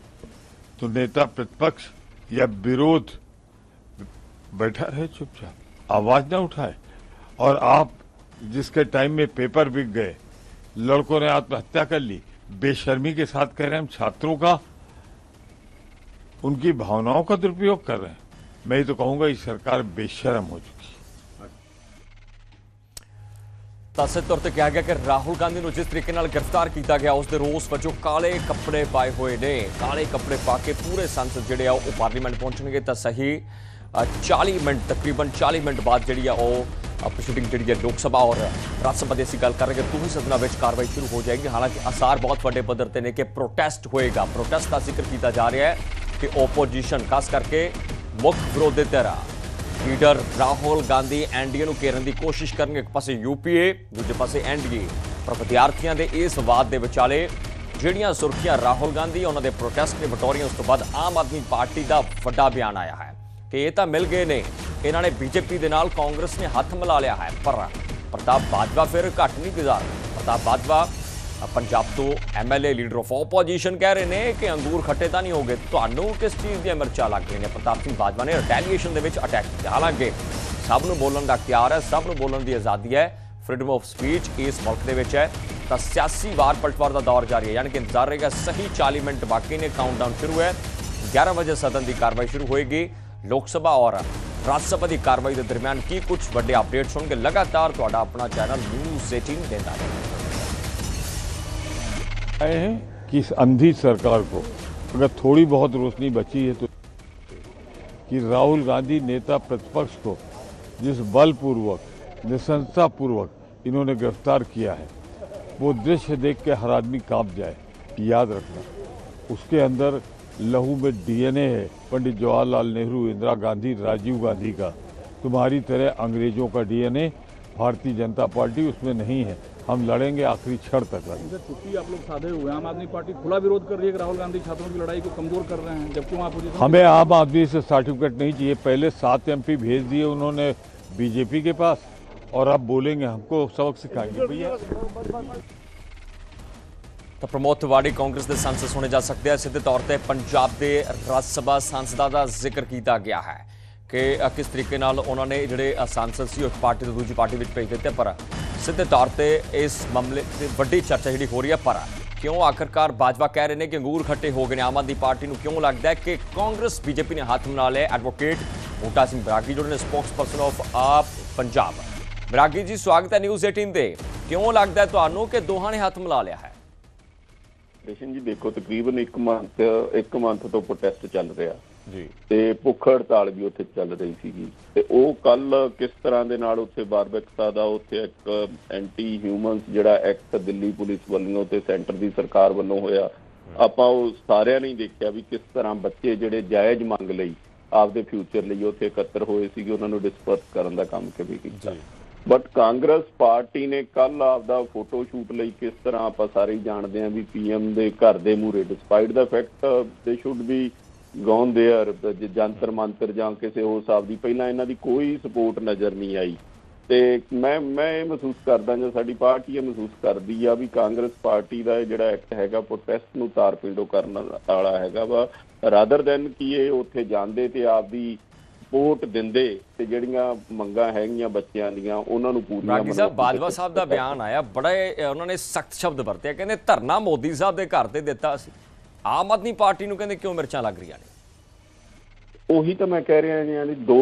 तो नेता प्रतिपक्ष या विरोध बैठा रहे चुपचाप, आवाज ना उठाए। और आप जिसके टाइम में पेपर बिक गए, लड़कों ने आत्महत्या कर ली, बेशर्मी के साथ कह रहे हैं हम छात्रों का, उनकी भावनाओं का दुरुपयोग कर रहे हैं। मैं ये तो कहूंगा ये सरकार बेशर्म हो चुकी। ਤਾਂ ਸਿੱਧੇ ਤੌਰ ਤੇ ਕਿਹਾ ਗਿਆ ਕਿ ਰਾਹੁਲ ਗਾਂਧੀ ਨੂੰ ਜਿਸ ਤਰੀਕੇ ਨਾਲ ਗ੍ਰਿਫਤਾਰ ਕੀਤਾ ਗਿਆ ਉਸ ਦੇ ਰੋਸ ਵਜੋਂ ਕਾਲੇ ਕੱਪੜੇ ਪਾਏ ਹੋਏ ਨੇ, ਕਾਲੇ ਕੱਪੜੇ ਪਾ ਕੇ ਪੂਰੇ ਸੰਸਦ ਜਿਹੜੇ ਆ ਉਹ ਪਾਰਲੀਮੈਂਟ ਪਹੁੰਚਣਗੇ ਤਾਂ ਸਹੀ 40 ਮਿੰਟ ਤਕਰੀਬਨ 40 ਮਿੰਟ ਬਾਅਦ ਜਿਹੜੀ ਆ ਉਹ ਪ੍ਰੋਸੀਡਿੰਗ ਜਿਹੜੀ ਹੈ ਲੋਕ ਸਭਾ ਔਰ ਰਾਜ ਸਭਾ ਦੀ ਅਸੀਂ ਗੱਲ ਕਰ ਰਹੇ ਹਾਂ ਦੋਵੇਂ ਸਦਨਾਂ ਵਿੱਚ ਕਾਰਵਾਈ ਸ਼ੁਰੂ ਹੋ ਜਾਏਗੀ। ਹਾਲਾਂਕਿ ਅਸਾਰ ਬਹੁਤ ਵੱਡੇ ਪੱਧਰ ਤੇ ਨੇ ਕਿ ਪ੍ਰੋਟੈਸਟ ਹੋਏਗਾ। ਪ੍ਰੋਟੈਸਟ ਦਾ ਜ਼ਿਕਰ ਕੀਤਾ ਜਾ ਰਿਹਾ ਹੈ ਕਿ ਓਪੋਜੀਸ਼ਨ ਖਾਸ ਕਰਕੇ ਮੁੱਖ ਵਿਰੋਧੀ ਧਿਰ ਲੀਡਰ ਰਾਹੁਲ ਗਾਂਧੀ ਐਨਡੀਏ ਨੂੰ ਘੇਰਨ ਦੀ ਕੋਸ਼ਿਸ਼ ਕਰਨਗੇ। ਇੱਕ ਪਾਸੇ ਯੂਪੀਏ, ਦੂਜੇ ਪਾਸੇ ਐਨਡੀਏ। ਪਰ ਵਿਦਿਆਰਥੀਆਂ ਦੇ ਇਸ ਵਿਵਾਦ ਦੇ ਵਿਚਾਲੇ ਜਿਹੜੀਆਂ ਸੁਰਖੀਆਂ ਰਾਹੁਲ ਗਾਂਧੀ ਉਹਨਾਂ ਦੇ ਪ੍ਰੋਟੈਸਟ ਨੇ ਵਟੋਰੀਆਂ, ਉਸ ਤੋਂ ਬਾਅਦ ਆਮ ਆਦਮੀ ਪਾਰਟੀ ਦਾ ਵੱਡਾ ਬਿਆਨ ਆਇਆ ਹੈ ਕਿ ਇਹ ਤਾਂ ਮਿਲ ਗਏ ਨੇ, ਇਹਨਾਂ ਨੇ ਬੀਜੇਪੀ ਦੇ ਨਾਲ ਕਾਂਗਰਸ ਨੇ ਹੱਥ ਮਿਲਾ ਲਿਆ ਹੈ। ਪਰ ਪ੍ਰਤਾਪ ਬਾਜਵਾ ਫਿਰ ਘੱਟ ਨਹੀਂ ਗੁਜ਼ਾਰਦੇ। ਪ੍ਰਤਾਪ ਬਾਜਵਾ ਪੰਜਾਬ ਤੋਂ ਐਮਐਲਏ ਲੀਡਰ ਆਫ ਆਪੋਜੀਸ਼ਨ ਕਹਿ ਰਹੇ ਨੇ ਕਿ ਅੰਗੂਰ ਖੱਟੇ ਤਾਂ ਨਹੀਂ ਹੋ ਗਏ, ਤੁਹਾਨੂੰ ਕਿਸ ਚੀਜ਼ ਦੀਆਂ ਮਿਰਚਾਂ ਲੱਗ ਰਹੀਆਂ ਨੇ। ਪ੍ਰਤਾਪ ਸਿੰਘ ਬਾਜਵਾ ਨੇ ਰਿਟੈਲੀਏਸ਼ਨ ਦੇ ਵਿੱਚ ਅਟੈਕ ਕੀਤਾ। ਹਾਲਾਂਕਿ ਸਭ ਨੂੰ ਬੋਲਣ ਦਾ ਅਖਤਿਆਰ ਹੈ, ਸਭ ਨੂੰ ਬੋਲਣ ਦੀ ਆਜ਼ਾਦੀ ਹੈ, ਫਰੀडम ਆਫ ਸਪੀਚ ਇਸ ਮੁਲਕ ਦੇ ਵਿੱਚ ਹੈ। ਤਾਂ ਸਿਆਸੀ ਵਾਰ ਪਲਟਵਾਰ ਦਾ ਦੌਰ ਜਾਰੀ ਹੈ, ਯਾਨੀ ਕਿ ਇੰਤਜ਼ਾਰ ਰਹੇਗਾ। ਸਹੀ 40 ਮਿੰਟ ਬਾਕੀ ਨੇ, ਕਾਊਂਟਡਾਊਨ ਸ਼ੁਰੂ ਹੈ। 11 ਵਜੇ ਸਦਨ ਦੀ ਕਾਰਵਾਈ ਸ਼ੁਰੂ ਹੋਏਗੀ। ਲੋਕ ਸਭਾ ਔਰ ਰਾਜ ਸਭਾ ਦੀ ਕਾਰਵਾਈ ਦੇ ਦਰਮਿਆਨ ਕੀ ਕੁਝ ਵੱਡੇ ਅਪਡੇਟਸ ਹੋਣਗੇ, ਲਗਾਤਾਰ ਤੁਹਾਡਾ ਆਪਣਾ ਚੈਨਲ ਨਿਊਜ਼ 18 ਦਿੰਦਾ ਰਹੇਗਾ। आए हैं कि इस अंधी सरकार को अगर थोड़ी बहुत रोशनी बची है तो कि राहुल गांधी नेता प्रतिपक्ष को जिस बलपूर्वक, निशंसतापूर्वक इन्होंने गिरफ्तार किया है, वो दृश्य देख के हर आदमी कांप जाए। याद रखना, उसके अंदर लहू में डीएनए है पंडित जवाहरलाल नेहरू, इंदिरा गांधी, राजीव गांधी का। तुम्हारी तरह अंग्रेजों का डीएनए भारतीय जनता पार्टी उसमें नहीं है। हम लड़ेंगे, आखिरी क्षण तक लड़ेंगे। चूंकि आप लोग साधे हुए हैं, आम आदमी पार्टी खुला विरोध कर रही है कि राहुल गांधी छात्रों की लड़ाई को कमजोर कर रहे हैं, जबकि वहाँ अपोजिशन। हमें आम आदमी से सर्टिफिकेट नहीं चाहिए। पहले 7 MP भेज दिए उन्होंने बीजेपी के पास, और अब बोलेंगे हमको सबक सिखाएंगे भैया। ਤਾਂ ਪ੍ਰਮੋਦ ਤਿਵਾੜੀ ਕਾਂਗਰਸ ਦੇ ਸੰਸਦ ਸੁਣੇ ਜਾ ਸਕਦੇ ਆ। ਸਿੱਧੇ ਤੌਰ ਤੇ ਪੰਜਾਬ ਦੇ ਰਾਜ ਸਭਾ ਸੰਸਦਾਂ ਦਾ ਜ਼ਿਕਰ ਕੀਤਾ ਗਿਆ ਹੈ ਕਿ ਕਿਸ ਤਰੀਕੇ ਨਾਲ ਉਹਨਾਂ ਨੇ ਜਿਹੜੇ ਸੰਸਦ ਸੀ ਉਹ ਇੱਕ ਪਾਰਟੀ ਤੋਂ ਦੂਜੀ ਪਾਰਟੀ ਵਿੱਚ ਭੇਜ ਦਿੱਤੇ। ਪਰ ਸਿੱਧੇ ਤੌਰ ਤੇ ਇਸ ਮਾਮਲੇ ਤੇ ਵੱਡੀ ਚਰਚਾ ਜਿਹੜੀ ਹੋ ਰਹੀ ਹੈ। ਪਰ ਕਿਉਂ ਆਖਰਕਾਰ ਬਾਜਵਾ ਕਹਿ ਰਹੇ ਨੇ ਕਿ ਅੰਗੂਰ ਖੱਟੇ ਹੋ ਗਏ ਨੇ, ਆਮ ਆਦਮੀ ਪਾਰਟੀ ਨੂੰ ਕਿਉਂ ਲੱਗਦਾ ਹੈ ਕਿ ਕਾਂਗਰਸ ਬੀਜੇਪੀ ਨੇ ਹੱਥ ਮਿਲਾ ਲਿਆ। ਐਡਵੋਕੇਟ ਬੂਟਾ ਸਿੰਘ ਬਰਾਗੀ ਜਿਹੜੇ ਨੇ ਸਪੋਕਸਪਰਸਨ ਆਫ ਆਪ ਪੰਜਾਬ। ਬਰਾਗੀ ਜੀ, ਸਵਾਗਤ ਹੈ ਨਿਊਜ਼ 18 ਤੇ। ਕਿਉਂ ਲੱਗਦਾ ਹੈ ਤੁਹਾਨੂੰ ਕਿ ਦੋਹਾਂ ਨੇ ਹੱਥ ਮਿਲਾ ਲਿਆ ਹੈ? ਕ੍ਰਿਸ਼ਨ ਜੀ ਦੇਖੋ, ਤਕਰੀਬਨ ਇੱਕ ਮੰਥ ਤੋਂ ਪ੍ਰੋਟੈਸਟ ਚੱਲ ਰਿਹਾ ਜੀ, ਤੇ ਭੁੱਖ ਹੜਤਾਲ ਵੀ ਉੱਥੇ ਚੱਲ ਰਹੀ ਸੀਗੀ। ਤੇ ਉਹ ਕੱਲ ਕਿਸ ਤਰ੍ਹਾਂ ਦੇ ਨਾਲ ਉੱਥੇ ਬਾਰਬੈਕਸਾ ਦਾ ਉੱਥੇ ਇੱਕ ਐਂਟੀ ਹਿਊਮਨਸ ਜਿਹੜਾ ਐਕਟ ਦਿੱਲੀ ਪੁਲਿਸ ਵੱਲੋਂ ਤੇ ਸੈਂਟਰ ਦੀ ਸਰਕਾਰ ਵੱਲੋਂ ਹੋਇਆ, ਆਪਾਂ ਉਹ ਸਾਰਿਆਂ ਨੇ ਦੇਖਿਆ ਵੀ ਕਿਸ ਤਰ੍ਹਾਂ ਬੱਚੇ ਜਿਹੜੇ ਜਾਇਜ਼ ਮੰਗ ਲਈ ਆਪਦੇ ਫਿਊਚਰ ਲਈ ਉੱਥੇ ਇਕੱਤਰ ਹੋਏ ਸੀਗੇ, ਉਹਨਾਂ ਨੂੰ ਡਿਸਪਰਸ ਕਰਨ ਦਾ ਕੰਮ ਕਿਵੇਂ ਕੀਤਾ। ਬਟ ਕਾਂਗਰਸ ਪਾਰਟੀ ਨੇ ਕੱਲ ਆਪਦਾ ਫੋਟੋ ਸ਼ੂਟ ਲਈ ਕਿਸ ਤਰ੍ਹਾਂ ਆਪਾਂ ਸਾਰੇ ਹੀ ਜਾਣਦੇ ਹਾਂ ਵੀ PM ਦੇ ਘਰ ਦੇ ਮੂਹਰੇ, ਡਿਸਪਾਈਟ ਦਾ ਫੈਕਟ ਦੇ should be gone there, Jantar Mantar ਜਾਂ ਕਿਸੇ ਹੋਰ ਹਿਸਾਬ ਦੀ ਪਹਿਲਾਂ ਇਹਨਾਂ ਦੀ ਕੋਈ ਸਪੋਰਟ ਨਜ਼ਰ ਨਹੀਂ ਆਈ। ਤੇ ਮੈਂ ਇਹ ਮਹਿਸੂਸ ਕਰਦਾ ਜਾਂ ਸਾਡੀ ਪਾਰਟੀ ਇਹ ਮਹਿਸੂਸ ਕਰਦੀ ਆ ਵੀ ਕਾਂਗਰਸ ਪਾਰਟੀ ਦਾ ਜਿਹੜਾ ਐਕਟ ਹੈਗਾ ਪ੍ਰੋਟੈਸਟ ਨੂੰ ਤਾਰ ਪਿੰਡੋ ਕਰਨ ਵਾਲਾ ਹੈਗਾ ਵਾ, ਰਾਦਰ ਦੈਨ ਕਿ ਇਹ ਉੱਥੇ ਜਾਂਦੇ ਤੇ ਆਪਦੀ ਸਪੋਰਟ ਦਿੰਦੇ ਤੇ ਜਿਹੜੀਆਂ ਮੰਗਾਂ ਹੈਗੀਆਂ ਬੱਚਿਆਂ ਦੀਆਂ ਉਹਨਾਂ ਨੂੰ ਪੂਰੀਆਂ। ਰਾਗੀ ਸਾਹਿਬ, ਬਾਜਵਾ ਸਾਹਿਬ ਦਾ ਬਿਆਨ ਆਇਆ, ਬੜੇ ਉਹਨਾਂ ਨੇ ਸਖਤ ਸ਼ਬਦ ਵਰਤੇ, ਕਹਿੰਦੇ ਧਰਨਾ ਮੋਦੀ ਸਾਹਿਬ ਦੇ ਘਰ ਤੇ ਦਿੱਤਾ ਸੀ, ਆਮ ਆਦਮੀ ਪਾਰਟੀ ਨੂੰ ਕਹਿੰਦੇ ਕਿਉਂ ਮਿਰਚਾਂ ਲੱਗ ਰਹੀਆਂ ਨੇ। ਉਹੀ ਤਾਂ ਮੈਂ ਕਹਿ ਰਿਹਾ ਜੀ,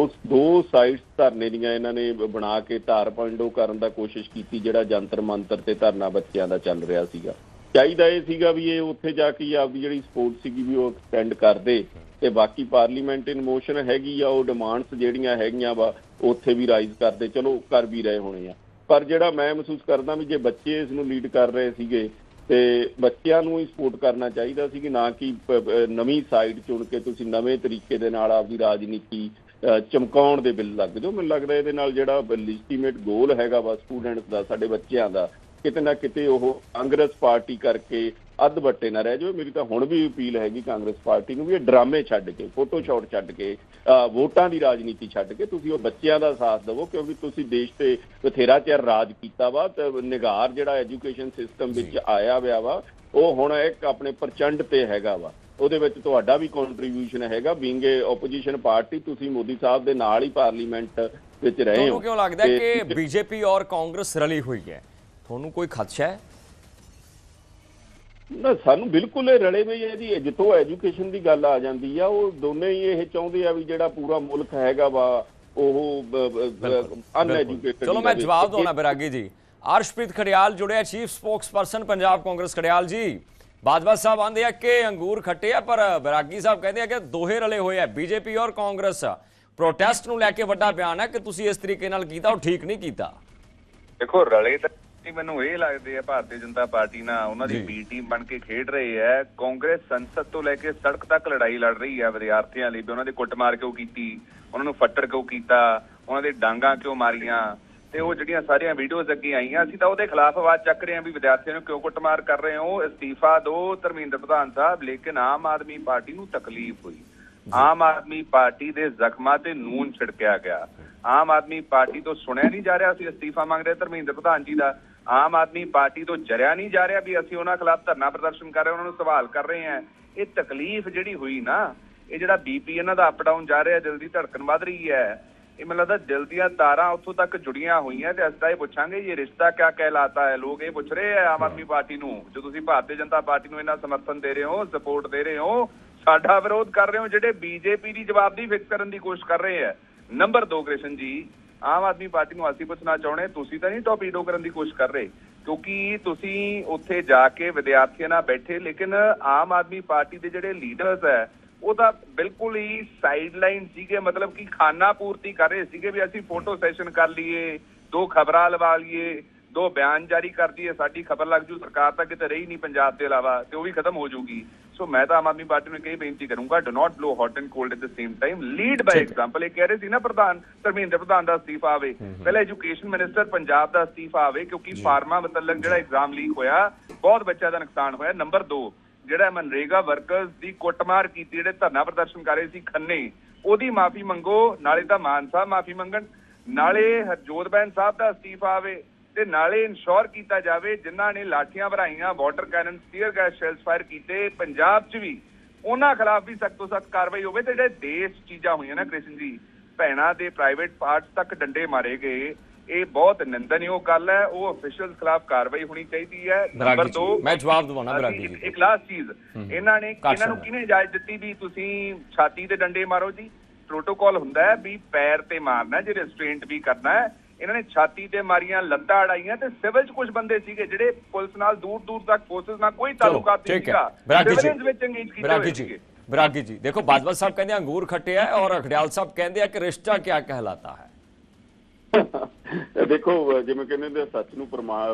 ਦੋ ਸਾਈਡਸ ਧਰਨੇ ਦੀਆਂ ਇਹਨਾਂ ਨੇ ਬਣਾ ਕੇ ਧਾਰ ਪੰਡੋ ਕਰਨ ਦਾ ਕੋਸ਼ਿਸ਼ ਕੀਤੀ। ਜਿਹੜਾ ਜੰਤਰ ਮੰਤਰ ਤੇ ਧਰਨਾ ਬੱਚਿਆਂ ਦਾ ਚੱਲ ਰਿਹਾ ਸੀਗਾ, ਚਾਹੀਦਾ ਇਹ ਸੀਗਾ ਵੀ ਇਹ ਉੱਥੇ ਜਾ ਕੇ ਆਪਦੀ ਜਿਹੜੀ ਸਪੋਰਟ ਸੀਗੀ ਵੀ ਉਹ ਐਕਸਟੈਂਡ ਕਰਦੇ ਤੇ ਬਾਕੀ ਪਾਰਲੀਮੈਂਟ ਇਨ ਮੋਸ਼ਨ ਹੈਗੀ ਆ, ਉਹ ਡਿਮਾਂਡਸ ਜਿਹੜੀਆਂ ਹੈਗੀਆਂ ਵਾ ਉੱਥੇ ਵੀ ਰਾਈਜ਼ ਕਰਦੇ, ਚਲੋ ਕਰ ਵੀ ਰਹੇ ਹੋਣੇ ਆ। ਪਰ ਜਿਹੜਾ ਮੈਂ ਮਹਿਸੂਸ ਕਰਦਾ ਵੀ ਜੇ ਬੱਚੇ ਇਸ ਨੂੰ ਲੀਡ ਕਰ ਰਹੇ ਸੀਗੇ ਤੇ ਬੱਚਿਆਂ ਨੂੰ ਹੀ ਸਪੋਰਟ ਕਰਨਾ ਚਾਹੀਦਾ ਸੀ, ਕਿ ਨਾ ਕਿ ਨਵੀਂ ਸਾਈਡ ਚੁਣ ਕੇ ਤੁਸੀਂ ਨਵੇਂ ਤਰੀਕੇ ਦੇ ਨਾਲ ਆਪਦੀ ਰਾਜਨੀਤੀ ਚਮਕਾਉਣ ਦੇ ਬਿੱਲ ਲੱਗ ਜਾਓ। ਮੈਨੂੰ ਲੱਗਦਾ ਇਹਦੇ ਨਾਲ ਜਿਹੜਾ ਲੈਜੀਟੀਮੇਟ ਗੋਲ ਹੈਗਾ ਵਾ ਸਟੂਡੈਂਟਸ ਦਾ, ਸਾਡੇ ਬੱਚਿਆਂ ਦਾ, ਕਿਤੇ ਨਾ ਕਿਤੇ ਉਹ ਕਾਂਗਰਸ ਪਾਰਟੀ ਕਰਕੇ ਅੱਧ ਵੱਟੇ ਨਾ ਰਹਿ ਜਾਓ। ਮੇਰੀ ਤਾਂ ਹੁਣ ਵੀ ਅਪੀਲ ਹੈਗੀ ਕਾਂਗਰਸ ਪਾਰਟੀ ਨੂੰ ਵੀ ਇਹ ਡਰਾਮੇ ਛੱਡ ਕੇ, ਫੋਟੋਸ਼ਾਟ ਛੱਡ ਕੇ, ਵੋਟਾਂ ਦੀ ਰਾਜਨੀਤੀ ਛੱਡ ਕੇ ਤੁਸੀਂ ਉਹ ਬੱਚਿਆਂ ਦਾ ਸਾਥ ਦੇਵੋ, ਕਿਉਂਕਿ ਤੁਸੀਂ ਦੇਸ਼ ਤੇ ਬਥੇਰਾ ਚਿਰ ਰਾਜ ਕੀਤਾ ਵਾ ਤੇ ਨਿਗਾਰ ਜਿਹੜਾ ਐਜੂਕੇਸ਼ਨ ਸਿਸਟਮ ਵਿੱਚ ਆਇਆ ਹੋਇਆ ਵਾ ਉਹ ਹੁਣ ਇੱਕ ਆਪਣੇ ਪ੍ਰਚੰਡ ਤੇ ਹੈਗਾ ਵਾ। ਉਹਦੇ ਵਿੱਚ ਤੁਹਾਡਾ ਵੀ ਕੰਟਰੀਬਿਊਸ਼ਨ ਹੈਗਾ। ਬੀਇੰਗ ਏ ਆਪੋਜੀਸ਼ਨ ਪਾਰਟੀ ਤੁਸੀਂ ਮੋਦੀ ਸਾਹਿਬ ਦੇ ਨਾਲ ਹੀ ਪਾਰਲੀਮੈਂਟ ਵਿੱਚ ਰਹੇ ਹੋ। ਤੁਹਾਨੂੰ ਕਿਉਂ ਲੱਗਦਾ ਹੈ ਕਿ ਬੀਜੇਪੀ ਔਰ ਕਾਂਗਰਸ ਰਲੀ ਹੋਈ ਹੈ? ਤੁਹਾਨੂੰ ਕੋਈ ਖਦਸ਼ਾ ਹੈ? ਨਾ, ਸਾਨੂੰ ਬਿਲਕੁਲ ਇਹ ਰਲੇ ਹੋਏ ਹੈ ਜੀ। ਜਿੱਥੋਂ ਐਜੂਕੇਸ਼ਨ ਦੀ ਗੱਲ ਆ ਜਾਂਦੀ ਆ, ਉਹ ਦੋਨੇ ਹੀ ਇਹ ਚਾਹੁੰਦੇ ਆ ਵੀ ਜਿਹੜਾ ਪੂਰਾ ਮੁਲਕ ਹੈਗਾ ਵਾ ਉਹ ਅਨਐਜੂਕੇਟਡ। ਚਲੋ ਮੈਂ ਜਵਾਬ ਦਵਾਉਣਾ ਬੈਰਾਗੀ ਜੀ। ਅਰਸ਼ਪ੍ਰੀਤ ਖੜਿਆਲ ਜੁੜਿਆ, chief spokes person Punjab Congress. Kharial ਜੀ, ਬਾਜਵਾ ਸਾਹਿਬ ਆਂਦੇ ਆ ਕਿ ਅੰਗੂਰ ਖੱਟੇ ਆ, ਪਰ ਬੈਰਾਗੀ ਸਾਹਿਬ ਕਹਿੰਦੇ ਆ ਕਿ ਦੋਹੇ ਰਲੇ ਹੋਏ ਆ, ਬੀਜੇਪੀ ਔਰ ਕਾਂਗਰਸ। ਪ੍ਰੋਟੈਸਟ ਨੂੰ ਲੈ ਕੇ ਵੱਡਾ ਬਿਆਨ ਹੈ ਕਿ ਤੁਸੀਂ ਇਸ ਤਰੀਕੇ ਨਾਲ ਕੀਤਾ, ਉਹ ਠੀਕ ਨਹੀਂ ਕੀਤਾ। ਦੇਖੋ, ਰਲੇ ਤਾਂ ਮੈਨੂੰ ਇਹ ਲੱਗਦੇ ਆ ਭਾਰਤੀ ਜਨਤਾ ਪਾਰਟੀ ਨਾਲ ਉਹਨਾਂ ਦੀ ਬੀ ਟੀਮ ਬਣ ਕੇ ਖੇਡ ਰਹੇ ਹੈ। ਕਾਂਗਰਸ ਸੰਸਦ ਤੋਂ ਲੈ ਕੇ ਸੜਕ ਤੱਕ ਲੜਾਈ ਲੜ ਰਹੀ ਹੈ ਵਿਦਿਆਰਥੀਆਂ ਲਈ। ਉਹਨਾਂ ਦੇ ਕੁੱਟਮਾਰ ਕਿਉਂ ਕੀਤੀ, ਉਹਨਾਂ ਨੂੰ ਫੱਟੜ ਕਿਉਂ ਕੀਤਾ, ਉਹਨਾਂ ਦੇ ਡਾਂਗਾ ਕਿਉਂ ਮਾਰੀਆਂ, ਤੇ ਉਹ ਜਿਹੜੀਆਂ ਸਾਰੀਆਂ ਵੀਡੀਓਜ਼ ਅੱਗੇ ਆਈਆਂ, ਅਸੀਂ ਤਾਂ ਉਹਦੇ ਖਿਲਾਫ ਆਵਾਜ਼ ਚੱਕ ਰਹੇ ਹਾਂ ਵੀ ਵਿਦਿਆਰਥੀਆਂ ਨੂੰ ਕਿਉਂ ਕੁੱਟਮਾਰ ਕਰ ਰਹੇ ਹੋ, ਅਸਤੀਫਾ ਦਿਓ ਧਰਮਿੰਦਰ ਪ੍ਰਧਾਨ ਸਾਹਿਬ। ਲੇਕਿਨ ਆਮ ਆਦਮੀ ਪਾਰਟੀ ਨੂੰ ਤਕਲੀਫ ਹੋਈ, ਆਮ ਆਦਮੀ ਪਾਰਟੀ ਦੇ ਜ਼ਖਮਾਂ ਤੇ ਨੂਨ ਛਿੜਕਿਆ ਗਿਆ। ਆਮ ਆਦਮੀ ਪਾਰਟੀ ਤੋਂ ਸੁਣਿਆ ਨਹੀਂ ਜਾ ਰਿਹਾ ਅਸੀਂ ਅਸਤੀਫਾ ਮੰਗ ਰਹੇ ਧਰਮਿੰਦਰ ਪ੍ਰਧਾਨ ਜੀ ਦਾ। ਆਮ ਆਦਮੀ ਪਾਰਟੀ ਤੋਂ ਜਰਿਆ ਨਹੀਂ ਜਾ ਰਿਹਾ ਵੀ ਅਸੀਂ ਉਹਨਾਂ ਖਿਲਾਫ ਧਰਨਾ ਪ੍ਰਦਰਸ਼ਨ ਕਰ ਰਹੇ, ਉਹਨਾਂ ਨੂੰ ਸਵਾਲ ਕਰ ਰਹੇ ਹਾਂ। ਇਹ ਤਕਲੀਫ ਜਿਹੜੀ ਹੋਈ ਨਾ, ਇਹ ਜਿਹੜਾ ਬੀਪੀ ਇਹਨਾਂ ਦਾ ਅਪ ਡਾਊਨ ਜਾ ਰਿਹਾ, ਦਿਲ ਦੀ ਧੜਕਨ ਵੱਧ ਰਹੀ ਹੈ, ਇਹ ਮੈਨੂੰ ਲੱਗਦਾ ਦਿਲ ਦੀਆਂ ਤਾਰਾਂ ਉੱਥੋਂ ਤੱਕ ਜੁੜੀਆਂ ਹੋਈਆਂ। ਤੇ ਅਸੀਂ ਤਾਂ ਇਹ ਪੁੱਛਾਂਗੇ ਇਹ ਰਿਸ਼ਤਾ ਕਿਆ ਕਹਿਲਾਤਾ ਹੈ। ਲੋਕ ਇਹ ਪੁੱਛ ਰਹੇ ਆ ਆਮ ਆਦਮੀ ਪਾਰਟੀ ਨੂੰ, ਜੋ ਤੁਸੀਂ ਭਾਰਤੀ ਜਨਤਾ ਪਾਰਟੀ ਨੂੰ ਇੰਨਾ ਸਮਰਥਨ ਦੇ ਰਹੇ ਹੋ, ਸਪੋਰਟ ਦੇ ਰਹੇ ਹੋ, ਸਾਡਾ ਵਿਰੋਧ ਕਰ ਰਹੇ ਹੋ, ਜਿਹੜੇ ਬੀਜੇਪੀ ਦੀ ਜਵਾਬਦੇਹੀ ਫਿਕਸ ਕਰਨ ਦੀ ਕੋਸ਼ਿਸ਼ ਕਰ ਰਹੇ ਆ। ਨੰਬਰ 2, ਕ੍ਰਿਸ਼ਨ ਜੀ, ਆਮ ਆਦਮੀ ਪਾਰਟੀ ਨੂੰ ਅਸੀਂ ਪੁੱਛਣਾ ਚਾਹੁੰਦੇ, ਤੁਸੀਂ ਤਾਂ ਨਹੀਂ ਟੋਪੀਡੋ ਕਰਨ ਦੀ ਕੋਸ਼ਿਸ਼ ਕਰ ਰਹੇ, ਕਿਉਂਕਿ ਤੁਸੀਂ ਉੱਥੇ ਜਾ ਕੇ ਵਿਦਿਆਰਥੀਆਂ ਨਾਲ ਬੈਠੇ, ਲੇਕਿਨ ਆਮ ਆਦਮੀ ਪਾਰਟੀ ਦੇ ਜਿਹੜੇ ਲੀਡਰਸ ਹੈ ਉਹ ਤਾਂ ਬਿਲਕੁਲ ਹੀ ਸਾਈਡਲਾਈਨ ਸੀਗੇ। ਮਤਲਬ ਕਿ ਖਾਨਾ ਪੂਰਤੀ ਕਰ ਰਹੇ ਸੀਗੇ ਵੀ ਅਸੀਂ ਫੋਟੋ ਸੈਸ਼ਨ ਕਰ ਲਈਏ, 2 ਖਬਰਾਂ ਲਵਾ ਲਈਏ, 2 ਬਿਆਨ ਜਾਰੀ ਕਰ ਦਈਏ, ਸਾਡੀ ਖਬਰ ਲੱਗ ਜੂ। ਸਰਕਾਰ ਤਾਂ ਕਿਤੇ ਰਹੀ ਨਹੀਂ ਪੰਜਾਬ ਦੇ ਇਲਾਵਾ, ਤੇ ਉਹ ਵੀ ਖਤਮ ਹੋ ਜਾਊਗੀ। ਸੋ ਮੈਂ ਤਾਂ ਆਮ ਆਦਮੀ ਪਾਰਟੀ ਨੂੰ ਕਈ ਬੇਨਤੀ ਕਰੂੰਗਾ, do not blow hot and cold at the same time, lead by example. ਇਹ ਕਹਿ ਰਹੇ ਸੀ ਨਾ ਪ੍ਰਧਾਨ ਧਰਮਿੰਦਰ ਪ੍ਰਧਾਨ ਦਾ ਅਸਤੀਫਾ ਆਵੇ, ਪਹਿਲਾਂ ਐਜੂਕੇਸ਼ਨ ਮਿਨਿਸਟਰ ਪੰਜਾਬ ਦਾ ਅਸਤੀਫਾ ਆਵੇ, ਕਿਉਂਕਿ ਫਾਰਮਾ ਮਤਲਬ ਜਿਹੜਾ ਐਗਜ਼ਾਮ ਲੀਕ ਹੋਇਆ, ਬਹੁਤ ਬੱਚਿਆਂ ਦਾ ਨੁਕਸਾਨ ਹੋਇਆ। ਨੰਬਰ 2, ਜਿਹੜਾ ਮਨਰੇਗਾ ਵਰਕਰਸ ਦੀ ਕੁੱਟਮਾਰ ਕੀਤੀ, ਜਿਹੜੇ ਧਰਨਾ ਪ੍ਰਦਰਸ਼ਨ ਕਰ ਰਹੇ ਸੀ ਖੰਨੇ, ਉਹਦੀ ਮਾਫੀ ਮੰਗੋ। ਨਾਲੇ ਤਾਂ ਮਾਨ ਸਾਹਿਬ ਮਾਫੀ ਮੰਗਣ, ਨਾਲੇ ਹਰਜੋਤ ਬੈਂਸ ਸਾਹਿਬ ਦਾ ਅਸਤੀਫਾ ਆਵੇ, ਤੇ ਨਾਲੇ ਇਨਸ਼ੋਰ ਕੀਤਾ ਜਾਵੇ ਜਿਨ੍ਹਾਂ ਨੇ ਲਾਠੀਆਂ ਭਰਾਈਆਂ, water cannon, tear gas shells fire ਕੀਤੇ ਪੰਜਾਬ 'ਚ ਵੀ, ਉਹਨਾਂ ਖਿਲਾਫ ਵੀ ਸਖਤ ਤੋਂ ਸਖਤ ਕਾਰਵਾਈ ਹੋਵੇ। ਤੇ ਜਿਹੜੇ ਦੇਸ਼ ਚੀਜ਼ਾਂ ਹੋਈਆਂ ਨਾ ਕ੍ਰਿਸ਼ਨ ਜੀ, ਭੈਣਾਂ ਦੇ ਪ੍ਰਾਈਵੇਟ ਪਾਰਟਸ ਤੱਕ ਡੰਡੇ ਮਾਰੇ ਗਏ, ਇਹ ਬਹੁਤ ਨਿੰਦਣਯੋਗ ਗੱਲ ਹੈ। ਉਹ ਅਫੀਸ਼ੀਅਲਸ ਖਿਲਾਫ ਕਾਰਵਾਈ ਹੋਣੀ ਚਾਹੀਦੀ ਹੈ। ਨੰਬਰ 2, ਮੈਂ ਜਵਾਬ ਦਵਾਉਣਾ ਬਰਾਗੀ ਜੀ, ਇੱਕ ਲਾਸਟ ਚੀਜ਼, ਇਹਨਾਂ ਨੂੰ ਕਿਹਨੇ ਇਜਾਜ਼ਤ ਦਿੱਤੀ ਵੀ ਤੁਸੀਂ ਛਾਤੀ ਤੇ ਡੰਡੇ ਮਾਰੋ ਜੀ? ਪ੍ਰੋਟੋਕਾਲ ਹੁੰਦਾ ਹੈ ਵੀ ਪੈਰ ਤੇ ਮਾਰਨਾ, ਜੇ ਰੈਸਟ੍ਰੇਂਟ ਵੀ ਕਰਨਾ ਹੈ। ਇਹਨਾਂ ਨੇ ਛਾਤੀ ਤੇ ਮਾਰੀਆਂ, ਲੱਤਾਂ ਅੜਾਈਆਂ, ਤੇ ਸਿਵਲ 'ਚ ਕੁਝ ਬੰਦੇ ਸੀਗੇ ਜਿਹੜੇ ਪੁਲਿਸ ਨਾਲ ਦੂਰ ਤੱਕ ਫੋਰਸਸ ਨਾਲ ਕੋਈ ਤਾਲੁਕਾਤ ਨਹੀਂ ਸੀਗਾ, ਸਿਵਲ ਵਿੱਚ ਇੰਗੇਜ ਕੀਤੇ ਹੋਏ ਸੀਗੇ। ਬਰਾਗੀ ਜੀ, ਦੇਖੋ ਬਾਜਵਾ ਸਾਹਿਬ ਕਹਿੰਦੇ ਅੰਗੂਰ ਖੱਟੇ ਆ, ਔਰ ਖੜਿਆਲ ਸਾਹਿਬ ਕਹਿੰਦੇ ਆ ਕਿ ਰਿਸ਼ਤਾ ਕਿਆ ਕਹਿਲਾਤਾ ਹੈ। ਦੇਖੋ, ਜਿਵੇਂ ਕਹਿੰਦੇ ਸੱਚ ਨੂੰ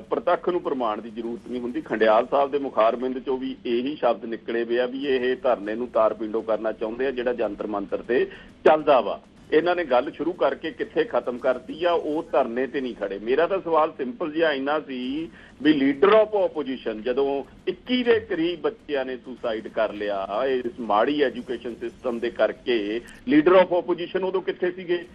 ਪ੍ਰਤੱਖ ਨੂੰ ਪ੍ਰਮਾਣ ਦੀ ਜ਼ਰੂਰਤ ਨਹੀਂ ਹੁੰਦੀ। ਖੰਡਿਆਲ ਸਾਹਿਬ ਦੇ ਮੁਖਾਰਬਿੰਦ ਚੋਂ ਵੀ ਇਹੀ ਸ਼ਬਦ ਨਿਕਲੇ ਪਿਆ ਵੀ ਇਹ ਧਰਨੇ ਨੂੰ ਤਾਰ ਪਿੰਡੋ ਕਰਨਾ ਚਾਹੁੰਦੇ ਆ, ਜਿਹੜਾ ਜੰਤਰ ਮੰਤਰ ਤੇ ਚੱਲਦਾ ਵਾ। ਇਹਨਾਂ ਨੇ ਗੱਲ ਸ਼ੁਰੂ ਕਰਕੇ ਕਿੱਥੇ ਖਤਮ ਕਰਤੀ ਆ, ਉਹ ਧਰਨੇ ਤੇ ਨਹੀਂ ਖੜੇ। ਮੇਰਾ ਤਾਂ ਸਵਾਲ ਸਿੰਪਲ ਜਿਹਾ ਇੰਨਾ ਸੀ ਵੀ ਲੀਡਰ ਆਫ ਆਪੋਜੀਸ਼ਨ ਜਦੋਂ 21 ਦੇ ਕਰੀਬ ਬੱਚਿਆਂ ਨੇ ਸੁਸਾਈਡ ਕਰ ਲਿਆ ਇਸ ਮਾੜੀ ਐਜੂਕੇਸ਼ਨ ਸਿਸਟਮ ਦੇ ਕਰਕੇ, ਲੀਡਰ ਆਫ ਆਪੋਜੀਸ਼ਨ ਉਦੋਂ ਕਿੱਥੇ ਸੀਗੇ?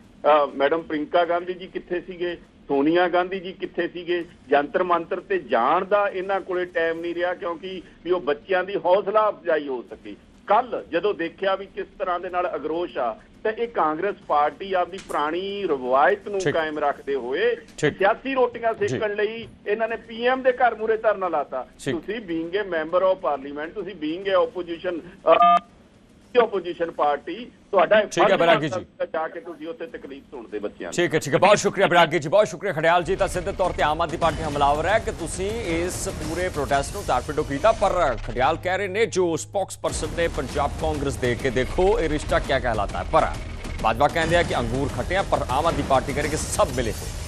ਮੈਡਮ ਪ੍ਰਿੰਕਾ ਗਾਂਧੀ ਜੀ ਕਿੱਥੇ ਸੀਗੇ? ਸੋਨੀਆ ਗਾਂਧੀ ਜੀ ਕਿੱਥੇ ਸੀਗੇ? ਜੰਤਰ ਮੰਤਰ ਤੇ ਜਾਣ ਦਾ ਇਹਨਾਂ ਕੋਲੇ ਟਾਈਮ ਨਹੀਂ ਰਿਹਾ, ਕਿਉਂਕਿ ਵੀ ਉਹ ਬੱਚਿਆਂ ਦੀ ਹੌਸਲਾ ਅਫਜ਼ਾਈ ਹੋ ਸਕੇ। ਕੱਲ ਜਦੋਂ ਦੇਖਿਆ ਵੀ ਕਿਸ ਤਰ੍ਹਾਂ ਦੇ ਨਾਲ ਅਗਰੋਸ਼ ਆ, ਤਾਂ ਇਹ ਕਾਂਗਰਸ ਪਾਰਟੀ ਆਪਦੀ ਪੁਰਾਣੀ ਰਵਾਇਤ ਨੂੰ ਕਾਇਮ ਰੱਖਦੇ ਹੋਏ ਸਿਆਸੀ ਰੋਟੀਆਂ ਸੇਕਣ ਲਈ ਇਹਨਾਂ ਨੇ ਪੀਐਮ ਦੇ ਘਰ ਮੂਹਰੇ ਧਰਨਾ ਲਾਤਾ। ਤੁਸੀਂ being A member of parliament, ਤੁਸੀਂ ਬੀਇੰਗ ਏ ਆਪੋਜੀਸ਼ਨ ਪਾਰਟੀ, ਤੁਹਾਡਾ ਠੀਕ ਹੈ ਬਰਾਗੀ ਜੀ, ਜਾ ਕੇ ਤੁਸੀਂ ਉੱਥੇ ਤਕਲੀਫ ਸੁਣਦੇ ਬੱਚਿਆਂ ਨੂੰ। ਠੀਕ ਹੈ, ਬਹੁਤ ਸ਼ੁਕਰੀਆ ਬਰਾਗੀ ਜੀ, ਬਹੁਤ ਸ਼ੁਕਰੀਆ। ਖੜਿਆਲ ਜੀ ਤਾਂ ਸਿੱਧੇ ਤੌਰ ਤੇ ਆਮ ਆਦਮੀ ਪਾਰਟੀ ਹਮਲਾਵਰ ਹੈ ਕਿ ਤੁਸੀਂ ਇਸ ਪੂਰੇ ਪ੍ਰੋਟੈਸਟ ਨੂੰ ਤਾਰਪਿੰਡੋ ਕੀਤਾ, ਪਰ ਖੜਿਆਲ ਕਹਿ ਰਹੇ ਨੇ ਜੋ ਸਪੋਕਸ ਪਰਸਨ ਨੇ ਪੰਜਾਬ ਕਾਂਗਰਸ ਦੇ ਕੇ ਦੇਖੋ ਇਹ ਰਿਸ਼ਤਾ ਕਿਆ ਕਹਿਲਾਤਾ ਹੈ। ਪਰ ਬਾਜਵਾ ਕਹਿੰਦੇ ਆ ਕਿ ਅੰਗੂਰ ਖੱਟੇ ਆ, ਪਰ ਆਮ ਆਦਮੀ ਪਾਰਟੀ ਕਰੇ ਕਿ ਸਭ ਮਿਲੇ ਹੋਏ।